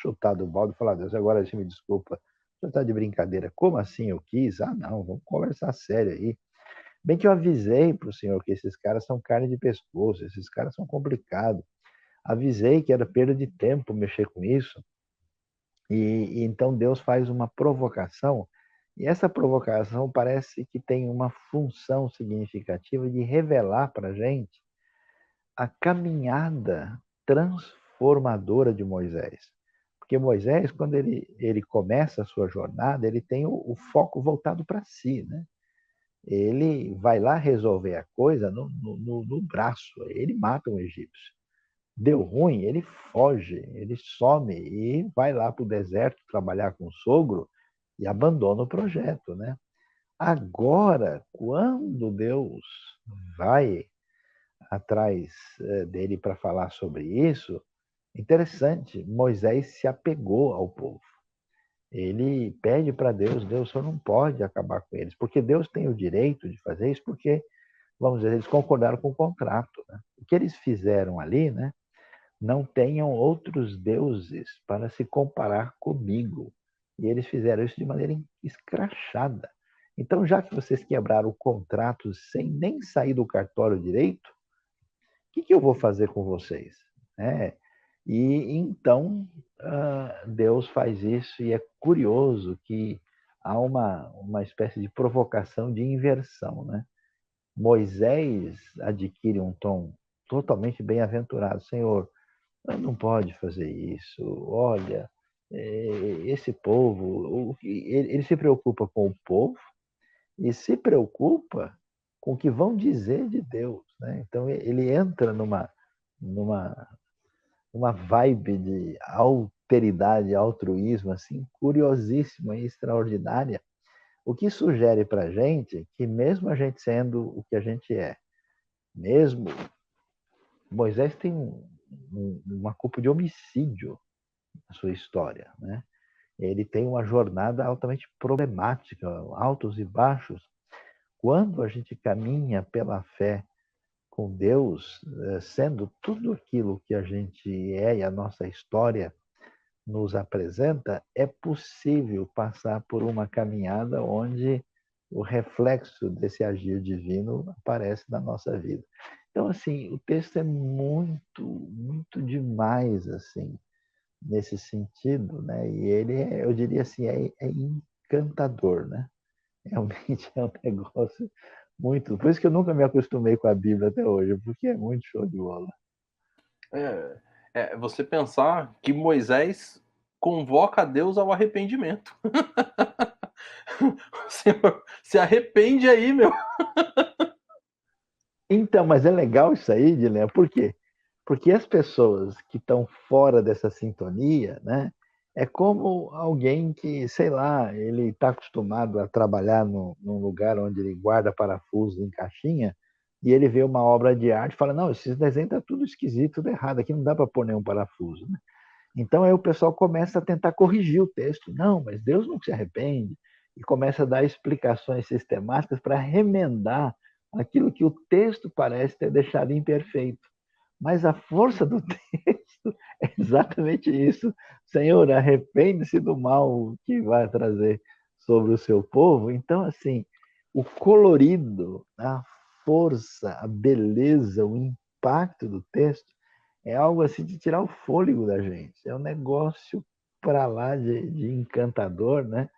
S3: chutado o balde e falado, Deus, agora você me desculpa, você está de brincadeira. Como assim eu quis? Não, vamos conversar sério aí. Bem que eu avisei para o senhor que esses caras são carne de pescoço, esses caras são complicados. Avisei que era perda de tempo mexer com isso. E então Deus faz uma provocação, e essa provocação parece que tem uma função significativa de revelar para a gente a caminhada transformadora de Moisés. Porque Moisés, quando ele começa a sua jornada, ele tem o foco voltado para si, né? Ele vai lá resolver a coisa no braço, ele mata um egípcio. Deu ruim, ele foge, ele some e vai lá para o deserto trabalhar com o sogro e abandona o projeto, né? Agora, quando Deus vai atrás dele para falar sobre isso, interessante, Moisés se apegou ao povo. Ele pede para Deus, Deus só não pode acabar com eles, porque Deus tem o direito de fazer isso, porque, vamos dizer, eles concordaram com o contrato. Né? O que eles fizeram ali, né? Não tenham outros deuses para se comparar comigo. E eles fizeram isso de maneira escrachada. Então, já que vocês quebraram o contrato sem nem sair do cartório direito, o que eu vou fazer com vocês? É, e então Deus faz isso, e é curioso que há uma espécie de provocação de inversão. Né? Moisés adquire um tom totalmente bem-aventurado. Senhor, não pode fazer isso. Olha, esse povo, ele se preocupa com o povo e se preocupa com o que vão dizer de Deus. Né? Então, ele entra numa, numa vibe de alteridade, altruísmo, assim, curiosíssima e extraordinária, o que sugere para a gente que, mesmo a gente sendo o que a gente é, mesmo Moisés tem uma culpa de homicídio na sua história, né? Ele tem uma jornada altamente problemática, altos e baixos. Quando a gente caminha pela fé com Deus, sendo tudo aquilo que a gente é e a nossa história nos apresenta, é possível passar por uma caminhada onde o reflexo desse agir divino aparece na nossa vida. Então, assim, o texto é muito, muito demais, assim, nesse sentido, né? E ele, eu diria assim, é encantador, né? Realmente é um negócio muito... Por isso que eu nunca me acostumei com a Bíblia até hoje, porque é muito show de bola.
S1: Você pensar que Moisés convoca Deus ao arrependimento. Senhor, se arrepende aí, meu.
S3: Então, mas é legal isso aí, Dilean, por quê? Porque as pessoas que estão fora dessa sintonia, né, é como alguém que, sei lá, ele está acostumado a trabalhar num lugar onde ele guarda parafusos em caixinha e ele vê uma obra de arte e fala, não, esses desenhos tá tudo esquisito, tudo errado, aqui não dá para pôr nenhum parafuso. Né? Então aí o pessoal começa a tentar corrigir o texto. Não, mas Deus não se arrepende. E começa a dar explicações sistemáticas para remendar aquilo que o texto parece ter deixado imperfeito. Mas a força do texto é exatamente isso. Senhor, arrepende-se do mal que vai trazer sobre o seu povo. Então, assim, o colorido, a força, a beleza, o impacto do texto é algo assim de tirar o fôlego da gente. É um negócio para lá de encantador, né?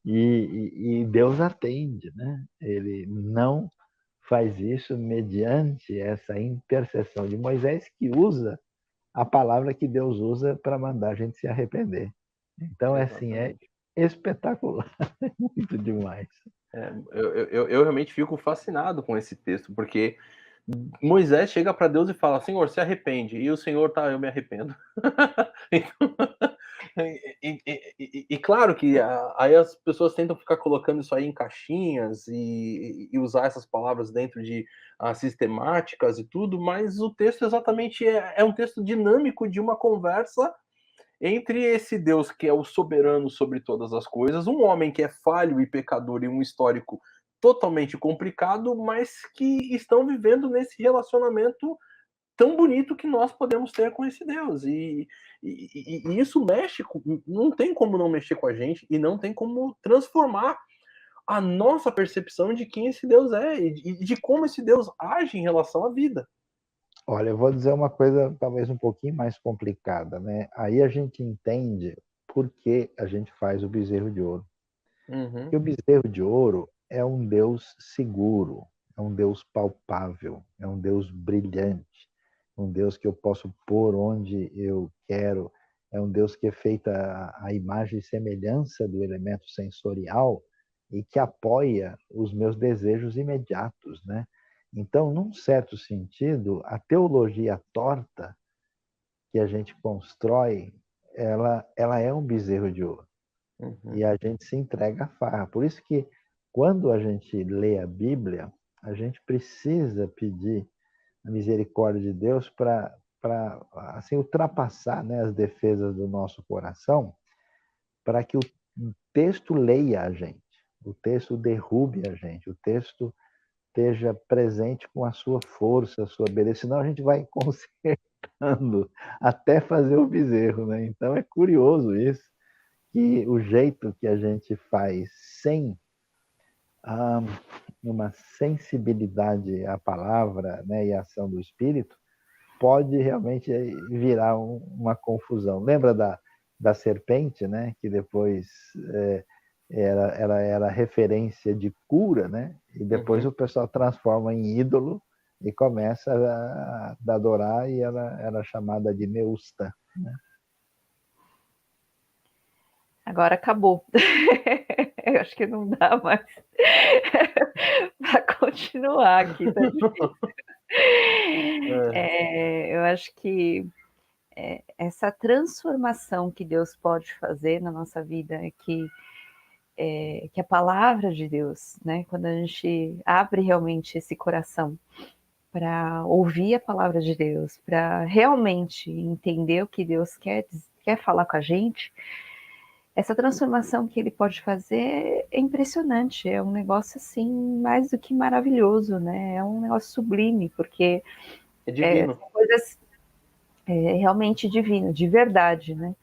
S3: E Deus atende, né? Ele não faz isso mediante essa intercessão de Moisés, que usa a palavra que Deus usa para mandar a gente se arrepender. Então, é assim, é
S1: Exatamente.
S3: espetacular, é muito demais.
S1: Eu realmente fico fascinado com esse texto, porque Moisés chega para Deus e fala: Senhor, se arrepende. E o Senhor tá, eu me arrependo. Então, e claro que aí as pessoas tentam ficar colocando isso aí em caixinhas e usar essas palavras dentro de sistemáticas e tudo, mas o texto exatamente é um texto dinâmico de uma conversa entre esse Deus que é o soberano sobre todas as coisas, um homem que é falho e pecador e um histórico totalmente complicado, mas que estão vivendo nesse relacionamento tão bonito que nós podemos ter com esse Deus. E isso mexe, não tem como não mexer com a gente e não tem como transformar a nossa percepção de quem esse Deus é e de como esse Deus age em relação à vida.
S3: Olha, eu vou dizer uma coisa talvez um pouquinho mais complicada, né? Aí a gente entende por que a gente faz o bezerro de ouro.
S1: Uhum.
S3: E o bezerro de ouro é um Deus seguro, é um Deus palpável, é um Deus brilhante, um Deus que eu posso pôr onde eu quero, é um Deus que é feita a imagem e semelhança do elemento sensorial e que apoia os meus desejos imediatos, né? Então, num certo sentido, a teologia torta que a gente constrói, ela é um bezerro de ouro. E a gente se entrega à farra. Por isso que quando a gente lê a Bíblia, a gente precisa pedir a misericórdia de Deus para assim, ultrapassar, né, as defesas do nosso coração, para que o texto leia a gente, o texto derrube a gente, o texto esteja presente com a sua força, a sua beleza, senão a gente vai consertando até fazer o bezerro, né? Então é curioso isso, que o jeito que a gente faz sem uma sensibilidade à palavra, né, e à ação do Espírito, pode realmente virar uma confusão. Lembra da serpente, né, que depois era referência de cura, né, e depois o pessoal transforma em ídolo e começa a adorar, e ela era chamada de Neusta, né?
S2: Agora acabou. Eu acho que não dá mais para continuar aqui. Tá difícil. Eu acho que essa transformação que Deus pode fazer na nossa vida é que a palavra de Deus, né? Quando a gente abre realmente esse coração para ouvir a palavra de Deus, para realmente entender o que Deus quer falar com a gente, essa transformação que ele pode fazer é impressionante, é um negócio assim, mais do que maravilhoso, né? É um negócio sublime, porque
S1: é divino.
S2: São coisas realmente divino, de verdade, né?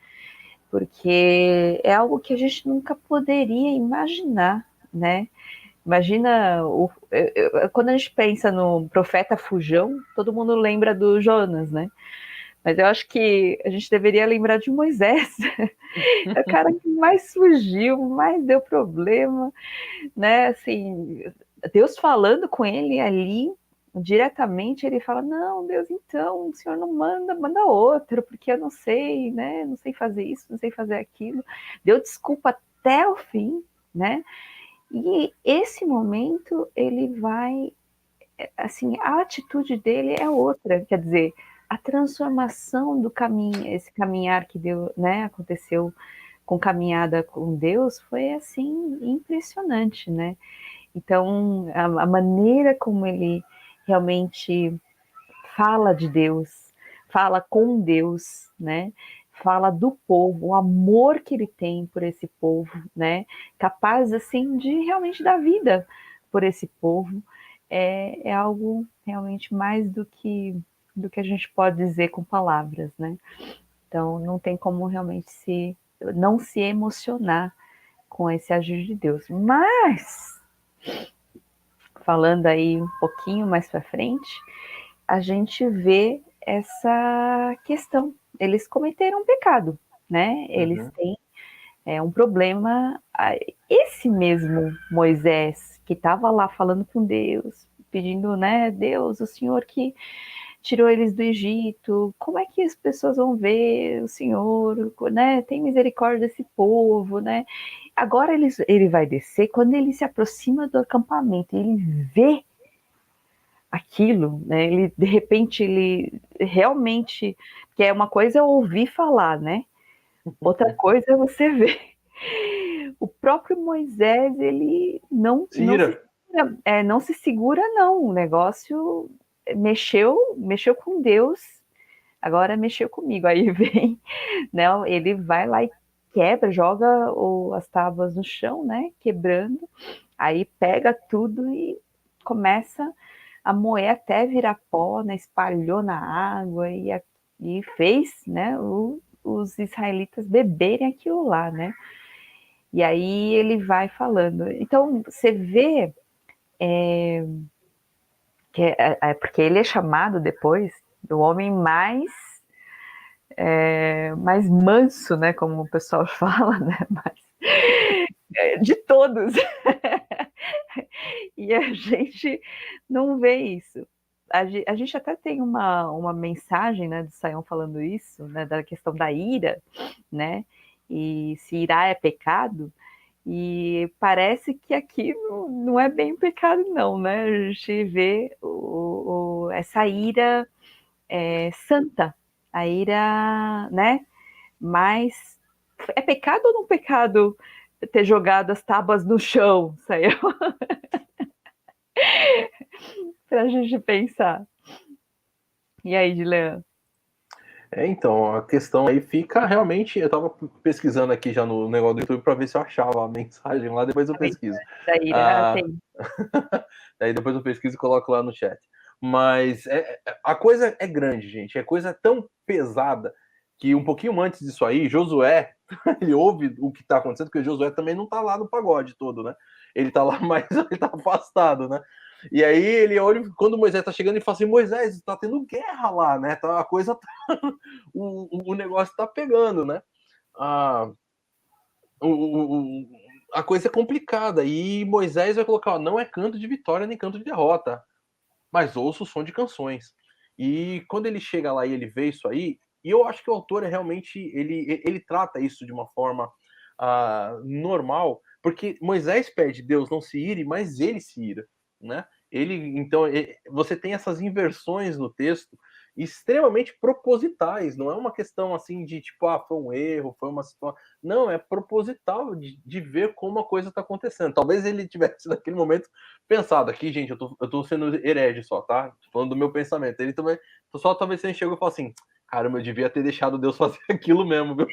S2: Porque é algo que a gente nunca poderia imaginar, né? Imagina, quando a gente pensa no profeta fujão, todo mundo lembra do Jonas, né? Mas eu acho que a gente deveria lembrar de Moisés. É o cara que mais fugiu, mais deu problema, né? Assim, Deus falando com ele ali diretamente, ele fala: não, Deus, então, o senhor não manda outro, porque eu não sei, né? Não sei fazer isso, não sei fazer aquilo. Deu desculpa até o fim, né? E esse momento ele vai, assim, a atitude dele é outra, quer dizer, a transformação do caminho, esse caminhar que deu, né, aconteceu com caminhada com Deus, foi assim impressionante, né? Então a maneira como ele realmente fala de Deus, fala com Deus, né? Fala do povo, o amor que ele tem por esse povo, né? Capaz assim de realmente dar vida por esse povo, é algo realmente mais do que a gente pode dizer com palavras, né? Então não tem como realmente não se emocionar com esse agir de Deus. Mas falando aí um pouquinho mais para frente, a gente vê essa questão. Eles cometeram um pecado, né? Eles têm um problema. Esse mesmo Moisés que estava lá falando com Deus, pedindo, né, Deus, o Senhor que tirou eles do Egito, como é que as pessoas vão ver o Senhor, né? Tem misericórdia desse povo, né? Agora ele vai descer, quando ele se aproxima do acampamento, ele vê aquilo, né? Ele de repente ele realmente, que é uma coisa é ouvir falar, né? Outra coisa é você ver. O próprio Moisés, ele não se segura, não. O negócio mexeu com Deus, agora mexeu comigo. Aí vem, né? Ele vai lá e quebra, joga as tábuas no chão, né? Quebrando. Aí pega tudo e começa a moer até virar pó, né? Espalhou na água e fez, né? Os israelitas beberem aquilo lá, né? E aí ele vai falando. Então, você vê que porque ele é chamado depois do homem mais manso, né? Como o pessoal fala, né? De todos. E a gente não vê isso. A gente até tem uma mensagem, né, do Saião falando isso, né, da questão da ira, né? E se irar é pecado. E parece que aqui não é bem pecado, não, né? A gente vê essa ira santa, A ira, né? Mas é pecado ou não pecado ter jogado as tábuas no chão, saiu? Pra gente pensar. E aí, Dilean?
S1: Então, a questão aí fica realmente. Eu tava pesquisando aqui já no negócio do YouTube para ver se eu achava a mensagem lá, depois eu pesquiso.
S2: Da ira
S1: Ah,
S2: tem.
S1: Daí depois eu pesquiso e coloco lá no chat. Mas a coisa é grande, gente. É coisa tão pesada que um pouquinho antes disso aí, Josué, ele ouve o que está acontecendo, porque Josué também não está lá no pagode todo, né? Ele está lá, mas ele está afastado, né? E aí ele olha, quando Moisés está chegando, ele fala assim: Moisés, está tendo guerra lá, né? Tá, a coisa tá, o negócio está pegando, né? Ah, a coisa é complicada. E Moisés vai colocar: ó, não é canto de vitória nem canto de derrota, mas ouça o som de canções. E quando ele chega lá e ele vê isso aí, e eu acho que o autor é realmente ele trata isso de uma forma normal, porque Moisés pede Deus não se ire, mas ele se ira, né? Você tem essas inversões no texto extremamente propositais, não é uma questão assim de tipo, foi um erro, foi uma situação. Não, é proposital de ver como a coisa está acontecendo. Talvez ele tivesse naquele momento pensado aqui, gente, eu tô sendo herege só, tá? Tô falando do meu pensamento. Ele também, só talvez você chegou e falou assim: caramba, eu devia ter deixado Deus fazer aquilo mesmo, viu?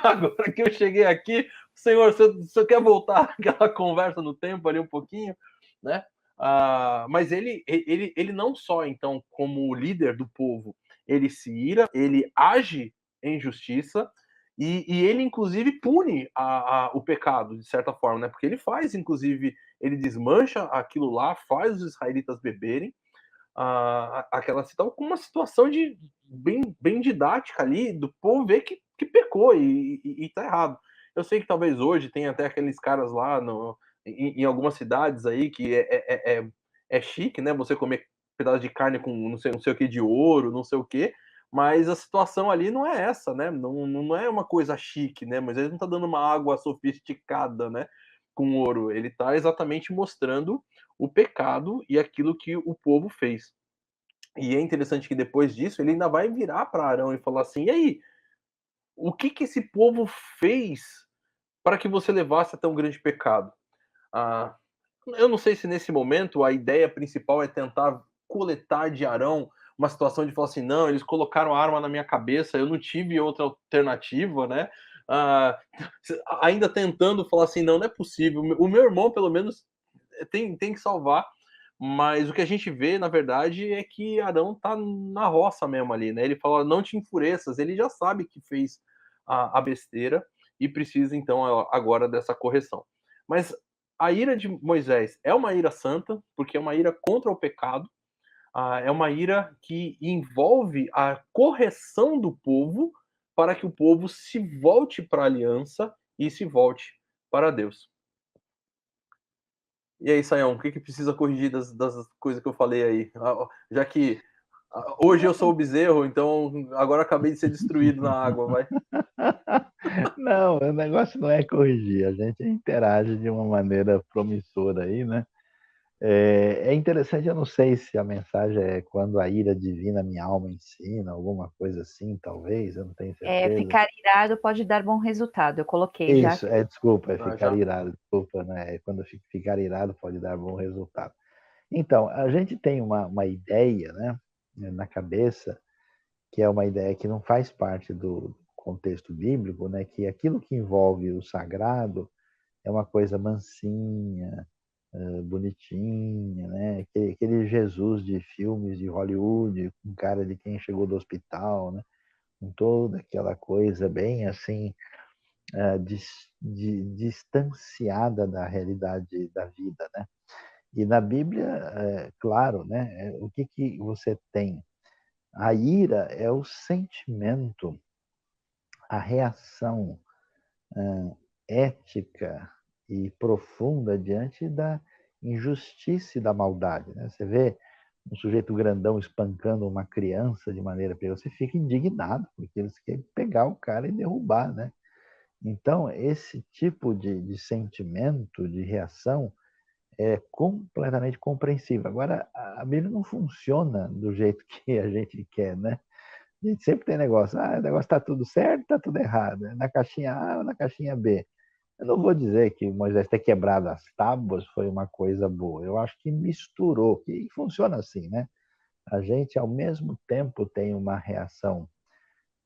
S1: Agora que eu cheguei aqui, Senhor, você quer voltar aquela conversa no tempo ali um pouquinho, né? Mas ele não só, então, como líder do povo, ele se ira, ele age em justiça e ele, inclusive, pune o pecado, de certa forma, né? Porque ele faz, inclusive, ele desmancha aquilo lá, faz os israelitas beberem, aquela situação com uma situação de bem didática ali, do povo ver que pecou e tá errado. Eu sei que talvez hoje tem até aqueles caras lá em algumas cidades aí que é chique, né? Você comer pedaço de carne com não sei o que de ouro, não sei o que, mas a situação ali não é essa, né? Não é uma coisa chique, né? Mas ele não tá dando uma água sofisticada, né? Com ouro. Ele tá exatamente mostrando o pecado e aquilo que o povo fez. E é interessante que depois disso ele ainda vai virar para Arão e falar assim: e aí, o que esse povo fez para que você levasse a tão grande pecado? Ah, eu não sei se nesse momento a ideia principal é tentar coletar de Arão uma situação de falar assim: não, eles colocaram a arma na minha cabeça, eu não tive outra alternativa, né? Ah, ainda tentando falar assim: não, não é possível, o meu irmão, pelo menos, tem que salvar. Mas o que a gente vê, na verdade, é que Arão tá na roça mesmo ali, né? Ele fala, não te enfureças, ele já sabe que fez a besteira e precisa, então, agora dessa correção. Mas a ira de Moisés é uma ira santa, porque é uma ira contra o pecado, é uma ira que envolve a correção do povo para que o povo se volte para a aliança e se volte para Deus. E aí, Sayão, o que precisa corrigir das coisas que eu falei aí? Já que hoje eu sou o bezerro, então agora acabei de ser destruído na água, vai.
S3: Não, o negócio não é corrigir, a gente interage de uma maneira promissora aí, né? É interessante, eu não sei se a mensagem é quando a ira divina minha alma ensina, alguma coisa assim, talvez, eu não tenho certeza.
S2: Ficar irado pode dar bom resultado. Eu coloquei já.
S3: Isso, desculpa, é ficar
S1: Já.
S3: irado, desculpa, né? Quando ficar irado pode dar bom resultado. Então, a gente tem uma ideia, né, na cabeça, que é uma ideia que não faz parte do contexto bíblico, né, que aquilo que envolve o sagrado é uma coisa mansinha, bonitinha, né, aquele Jesus de filmes de Hollywood, com cara de quem chegou do hospital, né, com toda aquela coisa bem assim, distanciada da realidade da vida, né? E na Bíblia, claro, né, o que você tem? A ira é o sentimento, a reação ética e profunda diante da injustiça e da maldade, né? Você vê um sujeito grandão espancando uma criança de maneira perigosa, você fica indignado, porque eles querem pegar o cara e derrubar, né? Então, esse tipo de sentimento, de reação, é completamente compreensível. Agora, a Bíblia não funciona do jeito que a gente quer, né? A gente sempre tem negócio, o negócio está tudo certo, está tudo errado, na caixinha A ou na caixinha B. Eu não vou dizer que Moisés ter quebrado as tábuas foi uma coisa boa. Eu acho que misturou, que funciona assim, né? A gente, ao mesmo tempo, tem uma reação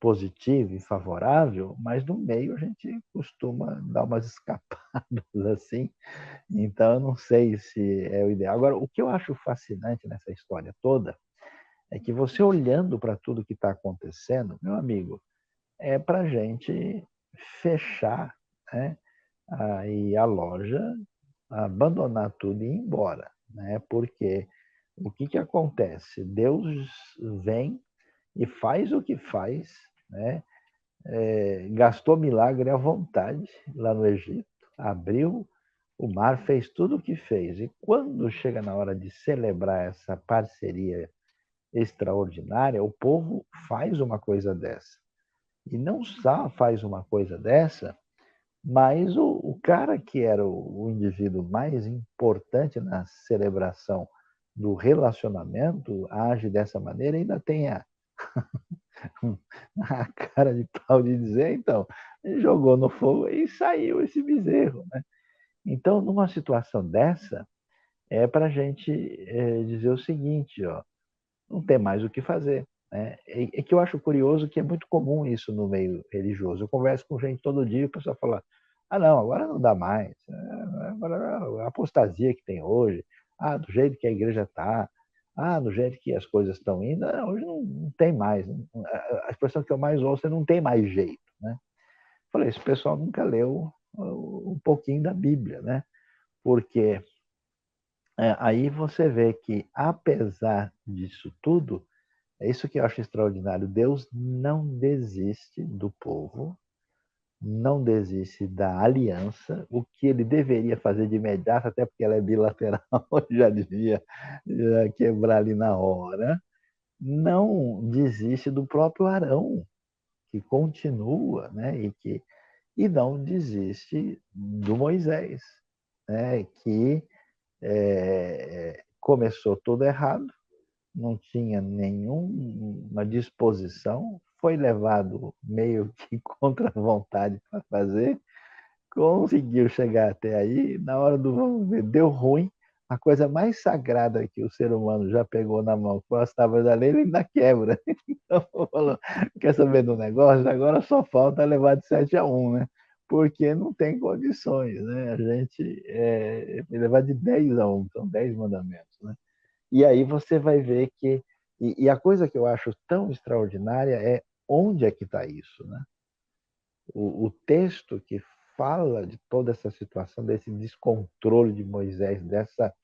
S3: positiva e favorável, mas no meio a gente costuma dar umas escapadas assim. Então, eu não sei se é o ideal. Agora, o que eu acho fascinante nessa história toda é que você olhando para tudo que está acontecendo, meu amigo, é para a gente fechar, né, aí a loja, abandonar tudo e ir embora, né? Porque o que que acontece? Deus vem e faz o que faz, né? Gastou milagre à vontade lá no Egito, abriu o mar, fez tudo o que fez. E quando chega na hora de celebrar essa parceria extraordinária, o povo faz uma coisa dessa. E não só faz uma coisa dessa, mas o cara que era o indivíduo mais importante na celebração do relacionamento age dessa maneira e ainda tem a cara de pau de dizer, então, ele jogou no fogo e saiu esse bezerro, né? Então, numa situação dessa, é para a gente dizer o seguinte, ó, não tem mais o que fazer. Né? É que eu acho curioso que é muito comum isso no meio religioso. Eu converso com gente todo dia e o pessoal fala, não, agora não dá mais. Agora a apostasia que tem hoje, do jeito que a igreja está, do jeito que as coisas estão indo, hoje não tem mais. A expressão que eu mais ouço é não tem mais jeito. Né? Falei, esse pessoal nunca leu um pouquinho da Bíblia, né? Porque aí você vê que, apesar disso tudo, é isso que eu acho extraordinário. Deus não desiste do povo, não desiste da aliança, o que ele deveria fazer de imediato, até porque ela é bilateral, já devia quebrar ali na hora. Não desiste do próprio Arão, que continua, né? E não desiste do Moisés, né? Que começou tudo errado, não tinha nenhuma disposição, foi levado meio que contra a vontade para fazer, conseguiu chegar até aí, na hora do vamos ver, deu ruim, a coisa mais sagrada que o ser humano já pegou na mão, que foi as tábuas da lei, ele ainda quebra. Então, falou, quer saber do negócio? Agora só falta levar de 7-1, né? Porque não tem condições, né? A gente levar de 10-1, são 10 mandamentos, né? E aí você vai ver que... E a coisa que eu acho tão extraordinária é onde é que está isso, né? O texto que fala de toda essa situação, desse descontrole de Moisés, dessa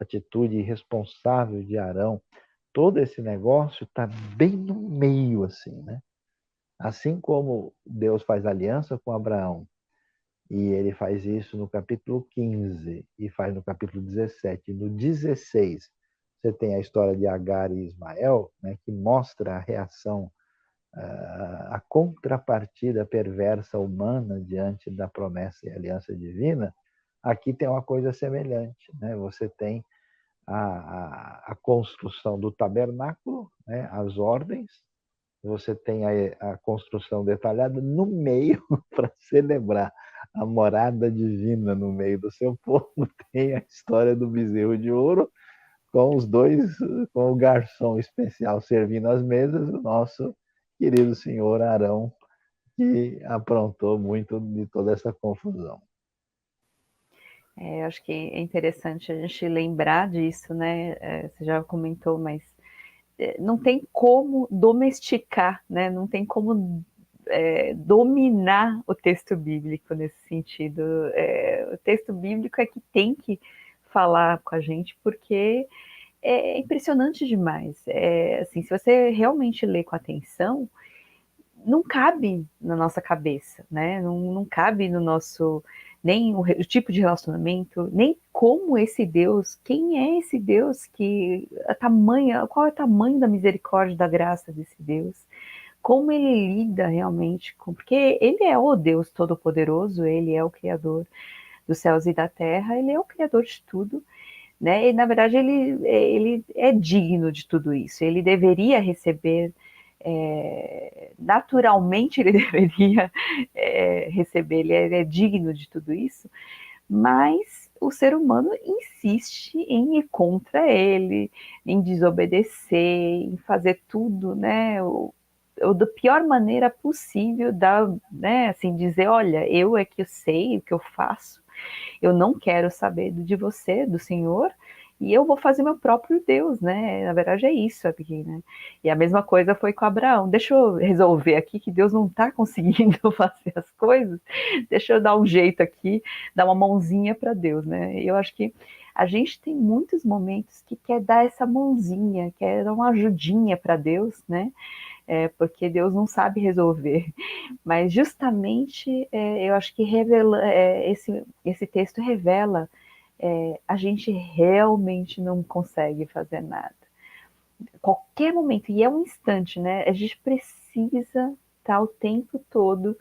S3: atitude irresponsável de Arão, todo esse negócio está bem no meio, assim, né? Assim como Deus faz aliança com Abraão, e ele faz isso no capítulo 15 e faz no capítulo 17. No 16, você tem a história de Agar e Ismael, né, que mostra a reação, a contrapartida perversa humana diante da promessa e aliança divina. Aqui tem uma coisa semelhante. Né? Você tem a construção do tabernáculo, né, as ordens, você tem a construção detalhada no meio para celebrar a morada divina no meio do seu povo. Tem a história do bezerro de ouro com os dois, com o garçom especial servindo as mesas, o nosso querido senhor Arão, que aprontou muito de toda essa confusão.
S2: Acho que é interessante a gente lembrar disso, né? Você já comentou, mas não tem como domesticar, né? Não tem como dominar o texto bíblico nesse sentido. O texto bíblico é que tem que falar com a gente, porque é impressionante demais. Assim, se você realmente lê com atenção, não cabe na nossa cabeça, né? Não cabe no nosso, nem o tipo de relacionamento, nem como esse Deus, quem é esse Deus, qual é o tamanho da misericórdia, da graça desse Deus, como ele lida realmente com, porque ele é o Deus Todo-Poderoso, ele é o Criador dos céus e da terra, ele é o Criador de tudo, né? E na verdade ele é digno de tudo isso, ele deveria receber naturalmente ele deveria receber, ele é digno de tudo isso, mas o ser humano insiste em ir contra ele, em desobedecer, em fazer tudo, né, da pior maneira possível, né, assim, dizer, olha, eu é que eu sei o que eu faço, eu não quero saber de você, do Senhor, e eu vou fazer meu próprio Deus, né? Na verdade é isso aqui, né? E a mesma coisa foi com Abraão. Deixa eu resolver aqui que Deus não está conseguindo fazer as coisas. Deixa eu dar um jeito aqui, dar uma mãozinha para Deus, né? E eu acho que a gente tem muitos momentos que quer dar essa mãozinha, quer dar uma ajudinha para Deus, né? Porque Deus não sabe resolver. Mas justamente eu acho que esse texto revela a gente realmente não consegue fazer nada. Qualquer momento, e é um instante, né? A gente precisa estar o tempo todo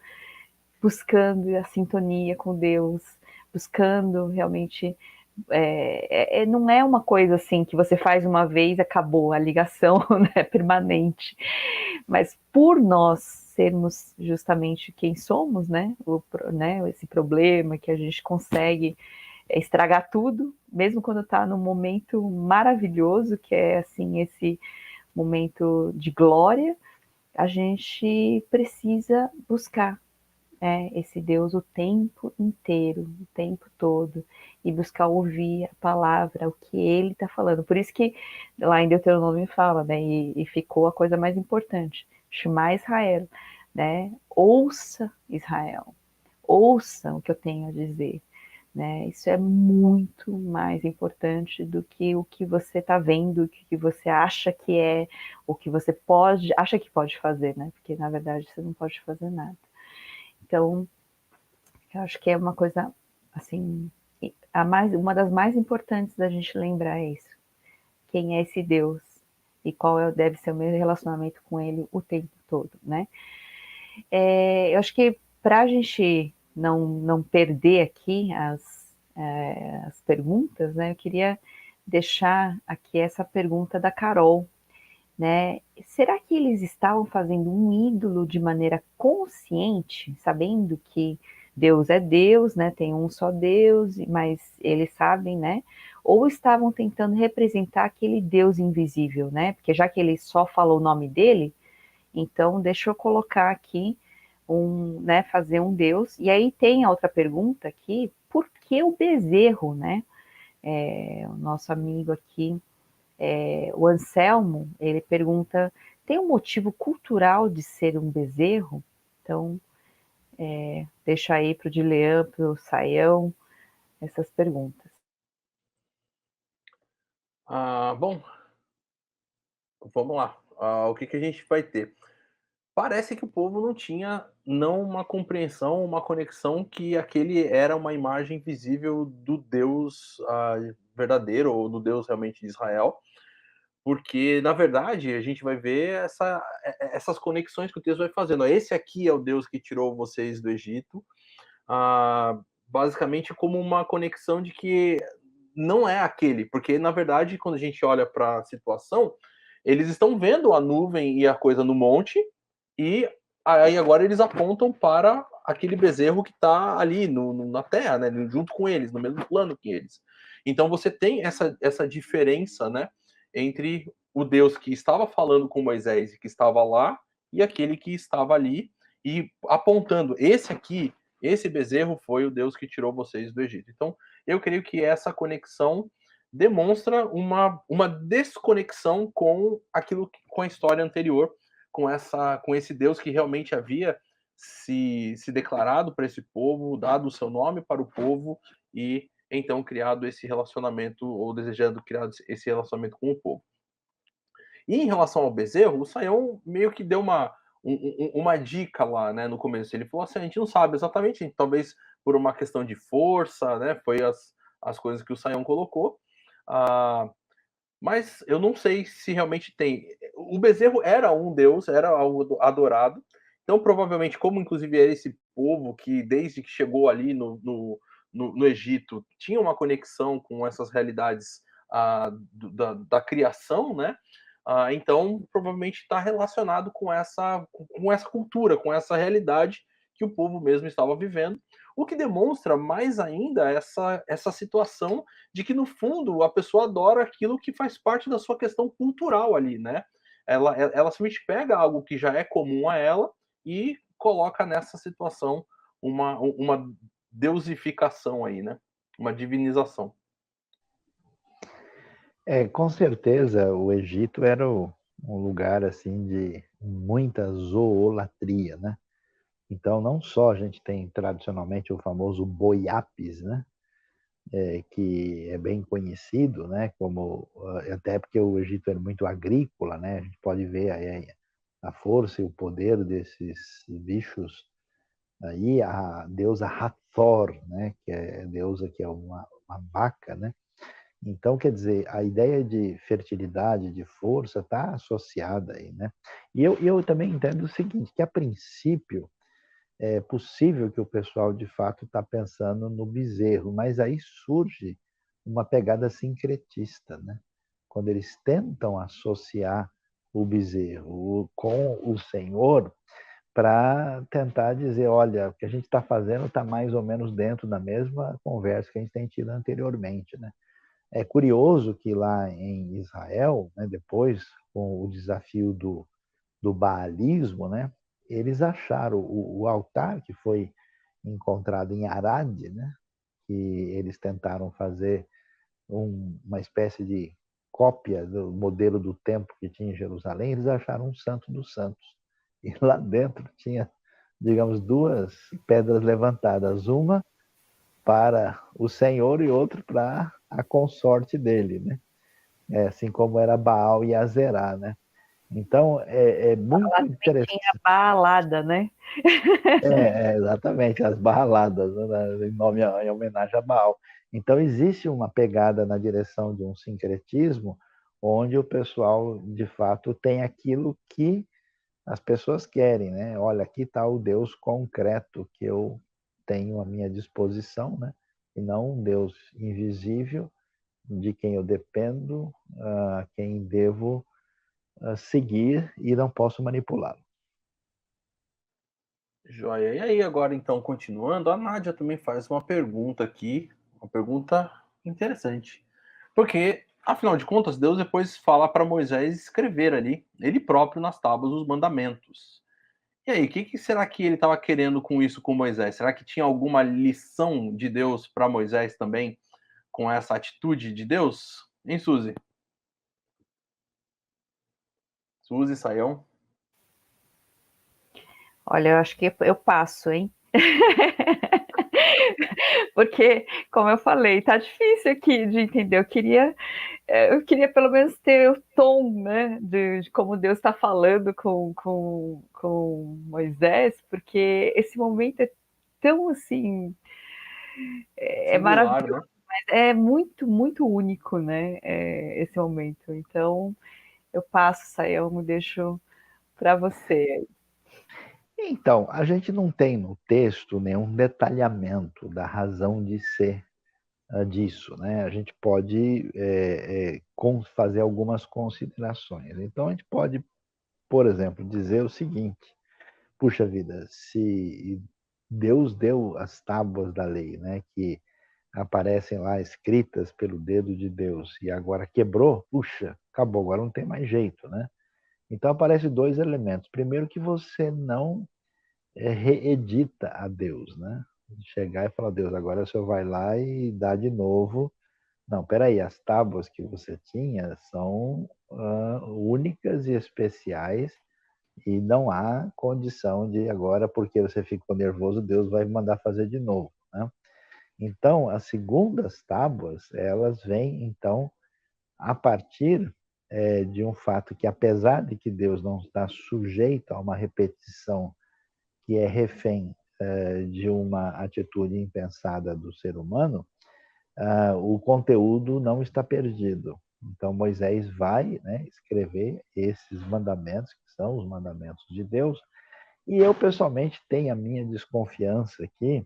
S2: buscando a sintonia com Deus, buscando realmente. Não é uma coisa assim que você faz uma vez, acabou a ligação, né, permanente. Mas por nós sermos justamente quem somos, né, esse problema que a gente consegue estragar tudo, mesmo quando está num momento maravilhoso, que é assim esse momento de glória, a gente precisa buscar esse Deus o tempo inteiro, o tempo todo, e buscar ouvir a palavra, o que ele está falando. Por isso que lá em Deuteronômio fala, né, e ficou a coisa mais importante, Shema Israel, né, ouça Israel, ouça o que eu tenho a dizer. Né? Isso é muito mais importante do que o que você está vendo, o que você acha que é, o que você acha que pode fazer, né? Porque na verdade você não pode fazer nada. Então, eu acho que é uma coisa assim, uma das mais importantes da gente lembrar é isso. Quem é esse Deus e qual deve ser o meu relacionamento com ele o tempo todo, né? Eu acho que para a gente não perder aqui as perguntas, né? Eu queria deixar aqui essa pergunta da Carol, né? Será que eles estavam fazendo um ídolo de maneira consciente, sabendo que Deus é Deus, né? Tem um só Deus, mas eles sabem, né? Ou estavam tentando representar aquele Deus invisível, né? Porque já que ele só falou o nome dele, então deixa eu colocar aqui né, fazer um Deus. E aí tem a outra pergunta aqui, por que o bezerro, né? O nosso amigo aqui, o Anselmo, ele pergunta, tem um motivo cultural de ser um bezerro? Então, deixa aí para o Dilean, para o Saião, essas perguntas.
S1: Bom, vamos lá. O que a gente vai ter? Parece que o povo não tinha uma compreensão, uma conexão que aquele era uma imagem visível do Deus verdadeiro, ou do Deus realmente de Israel, porque, na verdade, a gente vai ver essas conexões que o texto vai fazendo. Esse aqui é o Deus que tirou vocês do Egito, basicamente como uma conexão de que não é aquele, porque, na verdade, quando a gente olha para a situação, eles estão vendo a nuvem e a coisa no monte, e aí agora eles apontam para aquele bezerro que está ali na terra, né, junto com eles, no mesmo plano que eles. Então você tem essa diferença, né, entre o Deus que estava falando com Moisés e que estava lá, e aquele que estava ali e apontando, esse bezerro foi o Deus que tirou vocês do Egito. Então, eu creio que essa conexão demonstra uma desconexão com com a história anterior, com esse Deus que realmente havia se declarado para esse povo, dado o seu nome para o povo e então criado esse relacionamento, ou desejando criar esse relacionamento com o povo. E em relação ao bezerro, o Saião meio que deu uma dica lá, né, no começo. Ele falou assim: a gente não sabe exatamente, talvez por uma questão de força, né, foi as coisas que o Saião colocou. Mas eu não sei se realmente tem. O bezerro era um deus, era algo adorado. Então, provavelmente, como inclusive era esse povo que, desde que chegou ali no Egito, tinha uma conexão com essas realidades da criação, né? Então provavelmente está relacionado com essa cultura, com essa realidade que o povo mesmo estava vivendo, o que demonstra mais ainda essa situação de que, no fundo, a pessoa adora aquilo que faz parte da sua questão cultural ali, né? Ela simplesmente pega algo que já é comum a ela e coloca nessa situação uma deusificação aí, né? Uma divinização.
S3: Com certeza o Egito era um lugar assim de muita zoolatria, né? Então não só a gente tem tradicionalmente o famoso boi Apis, né? Que é bem conhecido, né? Como até porque o Egito era muito agrícola, né? A gente pode ver aí a força e o poder desses bichos. Aí a deusa Hathor, né? Que é a deusa que é uma vaca, né? Então, quer dizer, a ideia de fertilidade, de força, está associada aí, né? E eu também entendo o seguinte, que a princípio é possível que o pessoal de fato está pensando no bezerro, mas aí surge uma pegada sincretista, né? Quando eles tentam associar o bezerro com o Senhor para tentar dizer, olha, o que a gente está fazendo está mais ou menos dentro da mesma conversa que a gente tem tido anteriormente, né? É curioso que lá em Israel, né, depois, com o desafio do baalismo, né, eles acharam o altar que foi encontrado em Arad, né, que eles tentaram fazer uma espécie de cópia do modelo do templo que tinha em Jerusalém, eles acharam um santo dos santos. E lá dentro tinha, digamos, duas pedras levantadas, uma para o Senhor e outro para a consorte dele, né? Assim como era Baal e Azerá, né? Então, é muito interessante.
S2: Tinha balada, né?
S3: Exatamente, as barraladas, né, em homenagem a Baal. Então, existe uma pegada na direção de um sincretismo, onde o pessoal, de fato, tem aquilo que as pessoas querem, né? Olha, aqui está o Deus concreto que eu tenho à minha disposição, né? E não um Deus invisível de quem eu dependo, a quem devo seguir e não posso manipulá-lo.
S1: Joia. E aí, agora, então, continuando, a Nádia também faz uma pergunta aqui, uma pergunta interessante. Porque, afinal de contas, Deus depois fala para Moisés escrever ali, ele próprio, nas tábuas, os mandamentos. E aí, o que será que ele estava querendo com isso com Moisés? Será que tinha alguma lição de Deus para Moisés também, com essa atitude de Deus? Hein, Suzy? Suzy, Saião?
S2: Olha, eu acho que eu passo, hein? Porque, como eu falei, tá difícil aqui de entender. Eu queria pelo menos ter o tom, né, de como Deus está falando com Moisés, porque esse momento é tão assim, é
S1: Singular,
S2: maravilhoso,
S1: né?
S2: é muito, muito único, né, esse momento. Então, eu passo, Sayão, me deixo para você.
S3: Então, a gente não tem no texto nenhum detalhamento da razão de ser disso, né? A gente pode fazer algumas considerações. Então, a gente pode, por exemplo, dizer o seguinte: puxa vida, se Deus deu as tábuas da lei, né, que aparecem lá escritas pelo dedo de Deus e agora quebrou, puxa, acabou, agora não tem mais jeito, né? Então aparecem dois elementos. Primeiro que você não reedita a Deus, né? Chegar e falar, Deus, agora o senhor vai lá e dá de novo. Não, peraí, as tábuas que você tinha são únicas e especiais e não há condição de agora, porque você ficou nervoso, Deus vai mandar fazer de novo, né? Então, as segundas tábuas, elas vêm, então, a partir de um fato que, apesar de que Deus não está sujeito a uma repetição que é refém de uma atitude impensada do ser humano, o conteúdo não está perdido. Então, Moisés vai, né, escrever esses mandamentos, que são os mandamentos de Deus, e eu, pessoalmente, tenho a minha desconfiança aqui,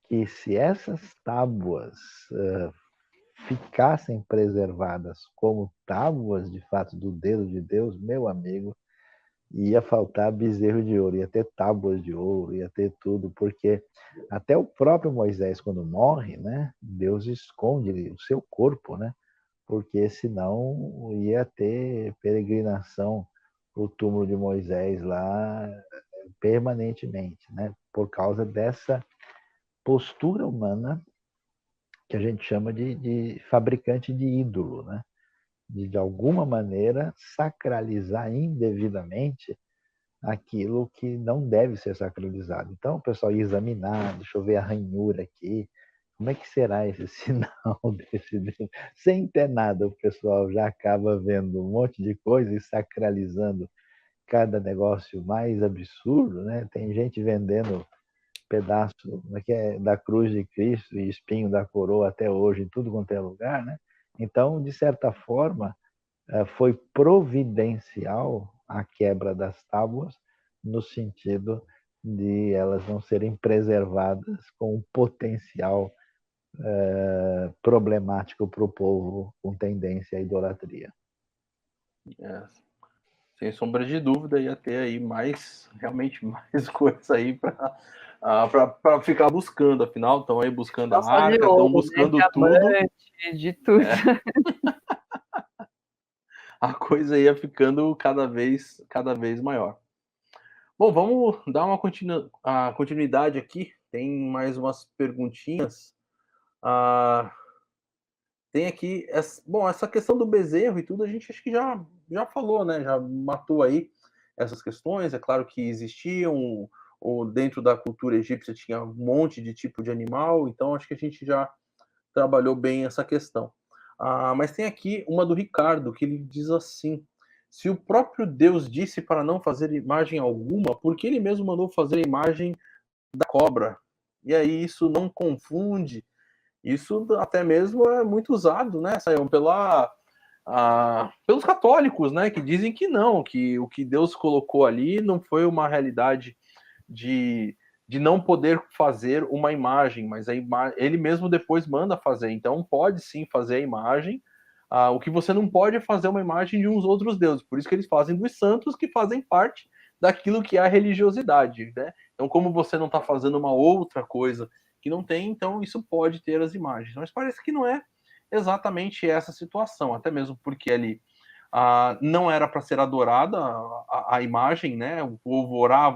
S3: que se essas tábuas ficassem preservadas como tábuas, de fato, do dedo de Deus, meu amigo, ia faltar bezerro de ouro, ia ter tábuas de ouro, ia ter tudo, porque até o próprio Moisés, quando morre, né, Deus esconde o seu corpo, né, porque senão ia ter peregrinação para o túmulo de Moisés lá permanentemente, né, por causa dessa postura humana que a gente chama de fabricante de ídolo, né, de alguma maneira sacralizar indevidamente aquilo que não deve ser sacralizado. Então, o pessoal ia examinar, deixa eu ver a ranhura aqui, como é que será esse sinal desse... Sem ter nada, o pessoal já acaba vendo um monte de coisa e sacralizando cada negócio mais absurdo, né? Tem gente vendendo pedaço da cruz de Cristo e espinho da coroa até hoje em tudo quanto é lugar, né? Então, de certa forma, foi providencial a quebra das tábuas, no sentido de elas não serem preservadas com um potencial problemático para o povo com tendência à idolatria.
S1: É, sem sombra de dúvida, ia ter aí realmente mais coisa aí para ficar buscando. Afinal, estão aí buscando a arca, estão buscando, né? Tudo.
S2: De tudo.
S1: A coisa ia ficando cada vez maior. Bom, vamos dar uma continuidade aqui. Tem mais umas perguntinhas. Tem aqui, essa questão do bezerro e tudo, a gente acho que já falou, né? Já matou aí essas questões. É claro que existiam, ou dentro da cultura egípcia tinha um monte de tipo de animal, então acho que a gente já trabalhou bem essa questão. Mas tem aqui uma do Ricardo, que ele diz assim: se o próprio Deus disse para não fazer imagem alguma, por que ele mesmo mandou fazer a imagem da cobra? E aí isso não confunde? Isso até mesmo é muito usado, né, Sayão, pelos católicos, né, que dizem que não, que o que Deus colocou ali não foi uma realidade de não poder fazer uma imagem, mas ele mesmo depois manda fazer. Então pode sim fazer a imagem. O que você não pode é fazer uma imagem de uns outros deuses. Por isso que eles fazem dos santos, que fazem parte daquilo que é a religiosidade, né? Então, como você não está fazendo uma outra coisa que não tem, então isso pode ter as imagens. Mas parece que não é exatamente essa situação, até mesmo porque ali não era para ser adorada a imagem, né? O povo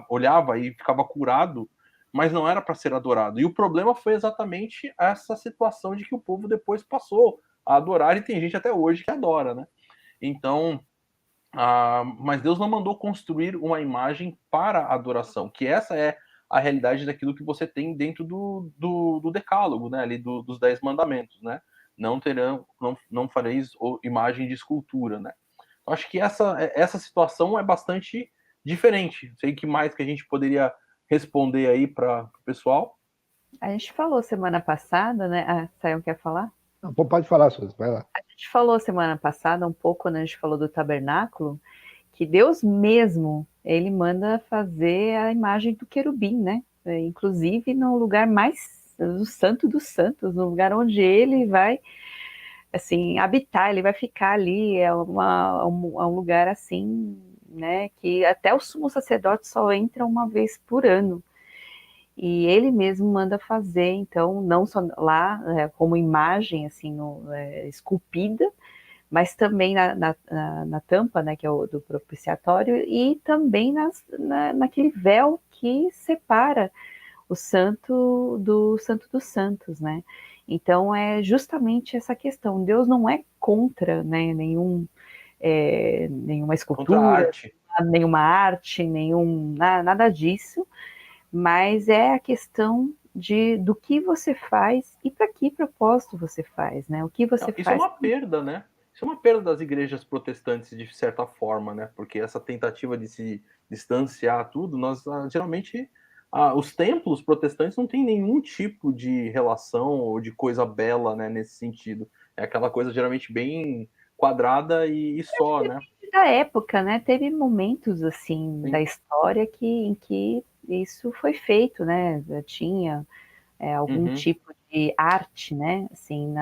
S1: olhava e ficava curado, mas não era para ser adorado. E o problema foi exatamente essa situação de que o povo depois passou a adorar, e tem gente até hoje que adora, né? Então, mas Deus não mandou construir uma imagem para adoração, que essa é a realidade daquilo que você tem dentro do decálogo, né? Ali dos 10 mandamentos, né? Não fareis imagem de escultura, né? Acho que essa situação é bastante diferente. Sei que mais que a gente poderia responder aí para o pessoal.
S2: A gente falou semana passada, né? Sayão quer falar?
S3: Não, pode falar, Suzy, vai lá.
S2: A gente falou semana passada um pouco, quando a gente falou do tabernáculo, que Deus mesmo, ele manda fazer a imagem do querubim, né? Inclusive no lugar mais, no Santo dos Santos, no lugar onde ele vai, assim, habitar, ele vai ficar ali, é um lugar assim, né? Que até o sumo sacerdote só entra uma vez por ano. E ele mesmo manda fazer, então, não só lá como imagem, assim, esculpida, mas também na tampa, né, que é o do propiciatório, e também naquele véu que separa o santo dos santos, né? Então, é justamente essa questão. Deus não é contra, né, nenhuma escultura, nenhuma arte, nada disso, mas é a questão do que você faz e para que propósito você faz, né? O que você faz.
S1: Isso é uma perda, né? Isso é uma perda das igrejas protestantes, de certa forma, né? Porque essa tentativa de se distanciar tudo, nós geralmente os templos protestantes não têm nenhum tipo de relação ou de coisa bela, né? Nesse sentido, é aquela coisa geralmente bem quadrada e só, né?
S2: Da época, né? Teve momentos assim
S1: Sim.
S2: Da história em que isso foi feito, né? Tinha algum tipo de arte, né? Assim,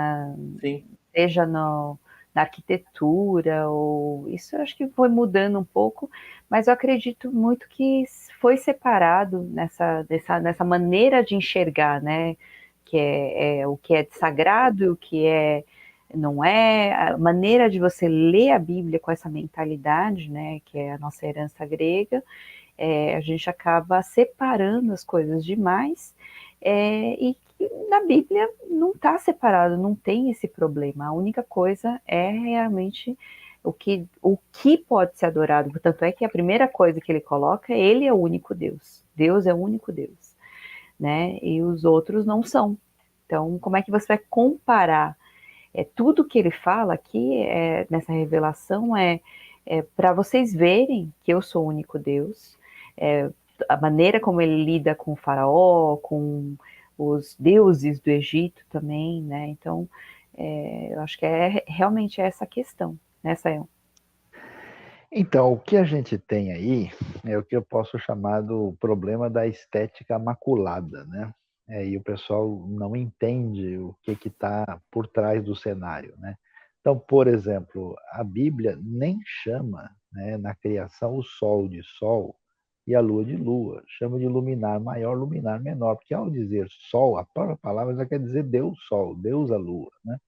S1: Sim.
S2: seja na arquitetura, ou isso eu acho que foi mudando um pouco, mas eu acredito muito que foi separado nessa maneira de enxergar, né? Que é o que é sagrado e o que não é, a maneira de você ler a Bíblia com essa mentalidade, né? Que é a nossa herança grega, a gente acaba separando as coisas demais, e na Bíblia não está separado, não tem esse problema. A única coisa é realmente o que pode ser adorado. Portanto, é que a primeira coisa que ele coloca é ele é o único Deus. Deus é o único Deus, né? E os outros não são. Então, como é que você vai comparar? Tudo que ele fala aqui nessa revelação para vocês verem que eu sou o único Deus, a maneira como ele lida com o faraó, com os deuses do Egito também, né? Então, eu acho que realmente essa questão, né, Sayão?
S3: Então, o que a gente tem aí é o que eu posso chamar do problema da estética maculada, né? E o pessoal não entende o que está por trás do cenário, né? Então, por exemplo, a Bíblia nem chama, né, na criação o sol de sol e a lua de lua. Chama de luminar maior, luminar menor, porque ao dizer sol, a própria palavra já quer dizer Deus sol, Deus a lua, né?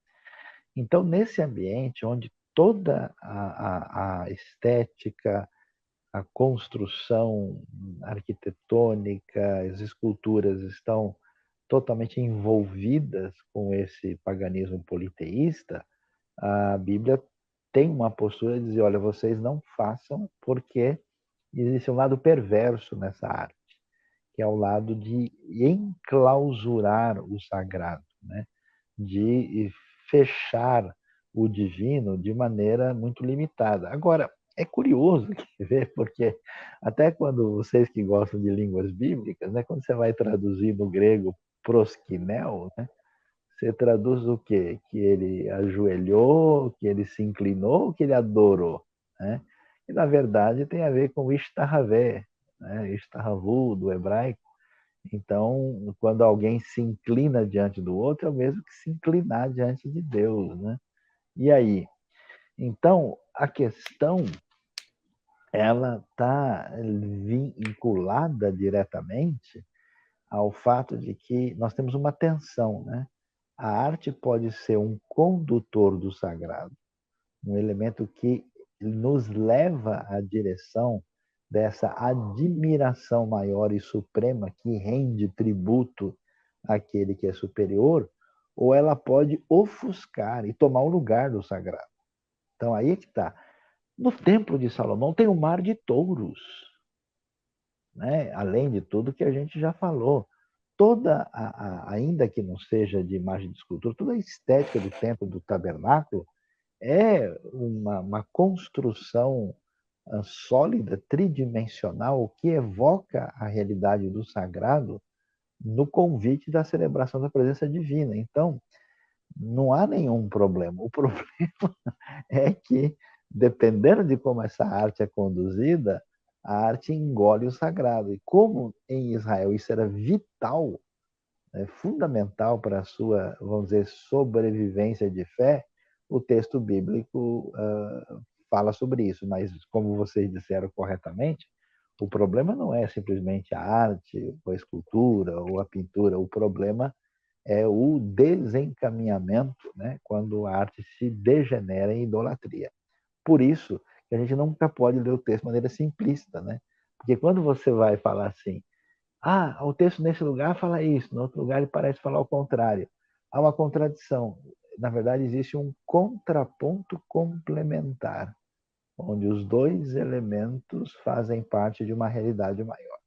S3: Então, nesse ambiente onde toda a estética, a construção arquitetônica, as esculturas estão totalmente envolvidas com esse paganismo politeísta, a Bíblia tem uma postura de dizer, olha, vocês não façam porque existe um lado perverso nessa arte, que é o lado de enclausurar o sagrado, né? De fechar o divino de maneira muito limitada. Agora, é curioso ver, porque até quando vocês que gostam de línguas bíblicas, né, quando você vai traduzir no grego proskinel, né, você traduz o quê? Que ele ajoelhou, que ele se inclinou, que ele adorou, né? E na verdade tem a ver com ishtahavé, né? Ishtahavu do hebraico. Então, quando alguém se inclina diante do outro, é o mesmo que se inclinar diante de Deus, né? E aí? Então, a questão, ela está vinculada diretamente ao fato de que nós temos uma tensão, né? A arte pode ser um condutor do sagrado, um elemento que nos leva à direção dessa admiração maior e suprema que rende tributo àquele que é superior, ou ela pode ofuscar e tomar o lugar do sagrado. Então aí é que está. No Templo de Salomão tem um mar de touros, né? Além de tudo que a gente já falou. Ainda que não seja de imagem de escultura, toda a estética do templo, do tabernáculo, é uma construção sólida, tridimensional, que evoca a realidade do sagrado no convite da celebração da presença divina. Então, não há nenhum problema. O problema é que, dependendo de como essa arte é conduzida, a arte engole o sagrado. E como em Israel isso era vital, fundamental para a sua, vamos dizer, sobrevivência de fé, o texto bíblico fala sobre isso. Mas, como vocês disseram corretamente, o problema não é simplesmente a arte, ou a escultura, ou a pintura. O problema é o desencaminhamento, né, quando a arte se degenera em idolatria. Por isso que a gente nunca pode ler o texto de maneira simplista, né? Porque quando você vai falar assim, o texto nesse lugar fala isso, no outro lugar ele parece falar o contrário. Há uma contradição. Na verdade, existe um contraponto complementar, onde os dois elementos fazem parte de uma realidade maior.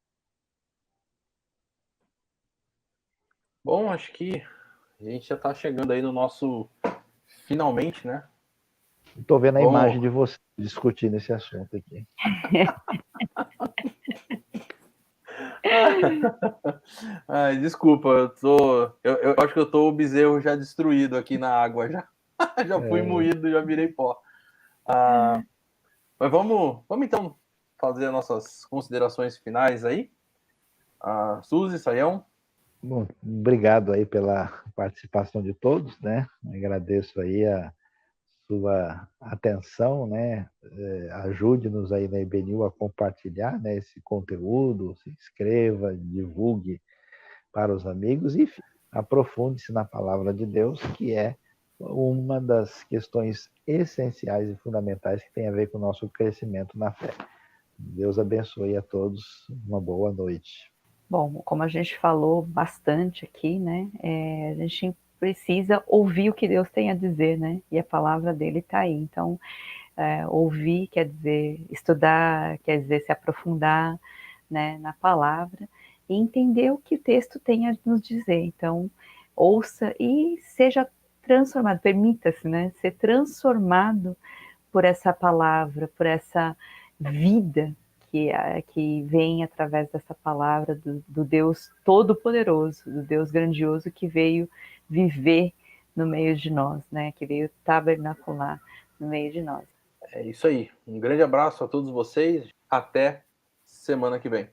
S1: Bom, acho que a gente já está chegando aí no nosso finalmente, né?
S3: Estou vendo a
S1: Bom,
S3: imagem de você discutindo esse assunto aqui.
S1: Desculpa, eu acho que eu tô o bezerro já destruído aqui na água já. Já fui moído, já virei pó. Mas vamos então fazer nossas considerações finais aí. Suzy, Sayão?
S3: Bom, obrigado aí pela participação de todos, né? Agradeço aí a sua atenção, né? Ajude-nos aí na IBNU a compartilhar, né, esse conteúdo, se inscreva, divulgue para os amigos e aprofunde-se na palavra de Deus, que é uma das questões essenciais e fundamentais que tem a ver com o nosso crescimento na fé. Deus abençoe a todos. Uma boa noite.
S2: Bom, como a gente falou bastante aqui, né? A gente precisa ouvir o que Deus tem a dizer, né? E a palavra dele está aí. Então, ouvir quer dizer estudar, quer dizer se aprofundar, né, na palavra e entender o que o texto tem a nos dizer. Então, ouça e seja transformado, permita-se, né, ser transformado por essa palavra, por essa vida que vem através dessa palavra do Deus Todo-Poderoso, do Deus grandioso que veio viver no meio de nós, né, que veio tabernacular no meio de nós.
S1: É isso aí. Um grande abraço a todos vocês. Até semana que vem.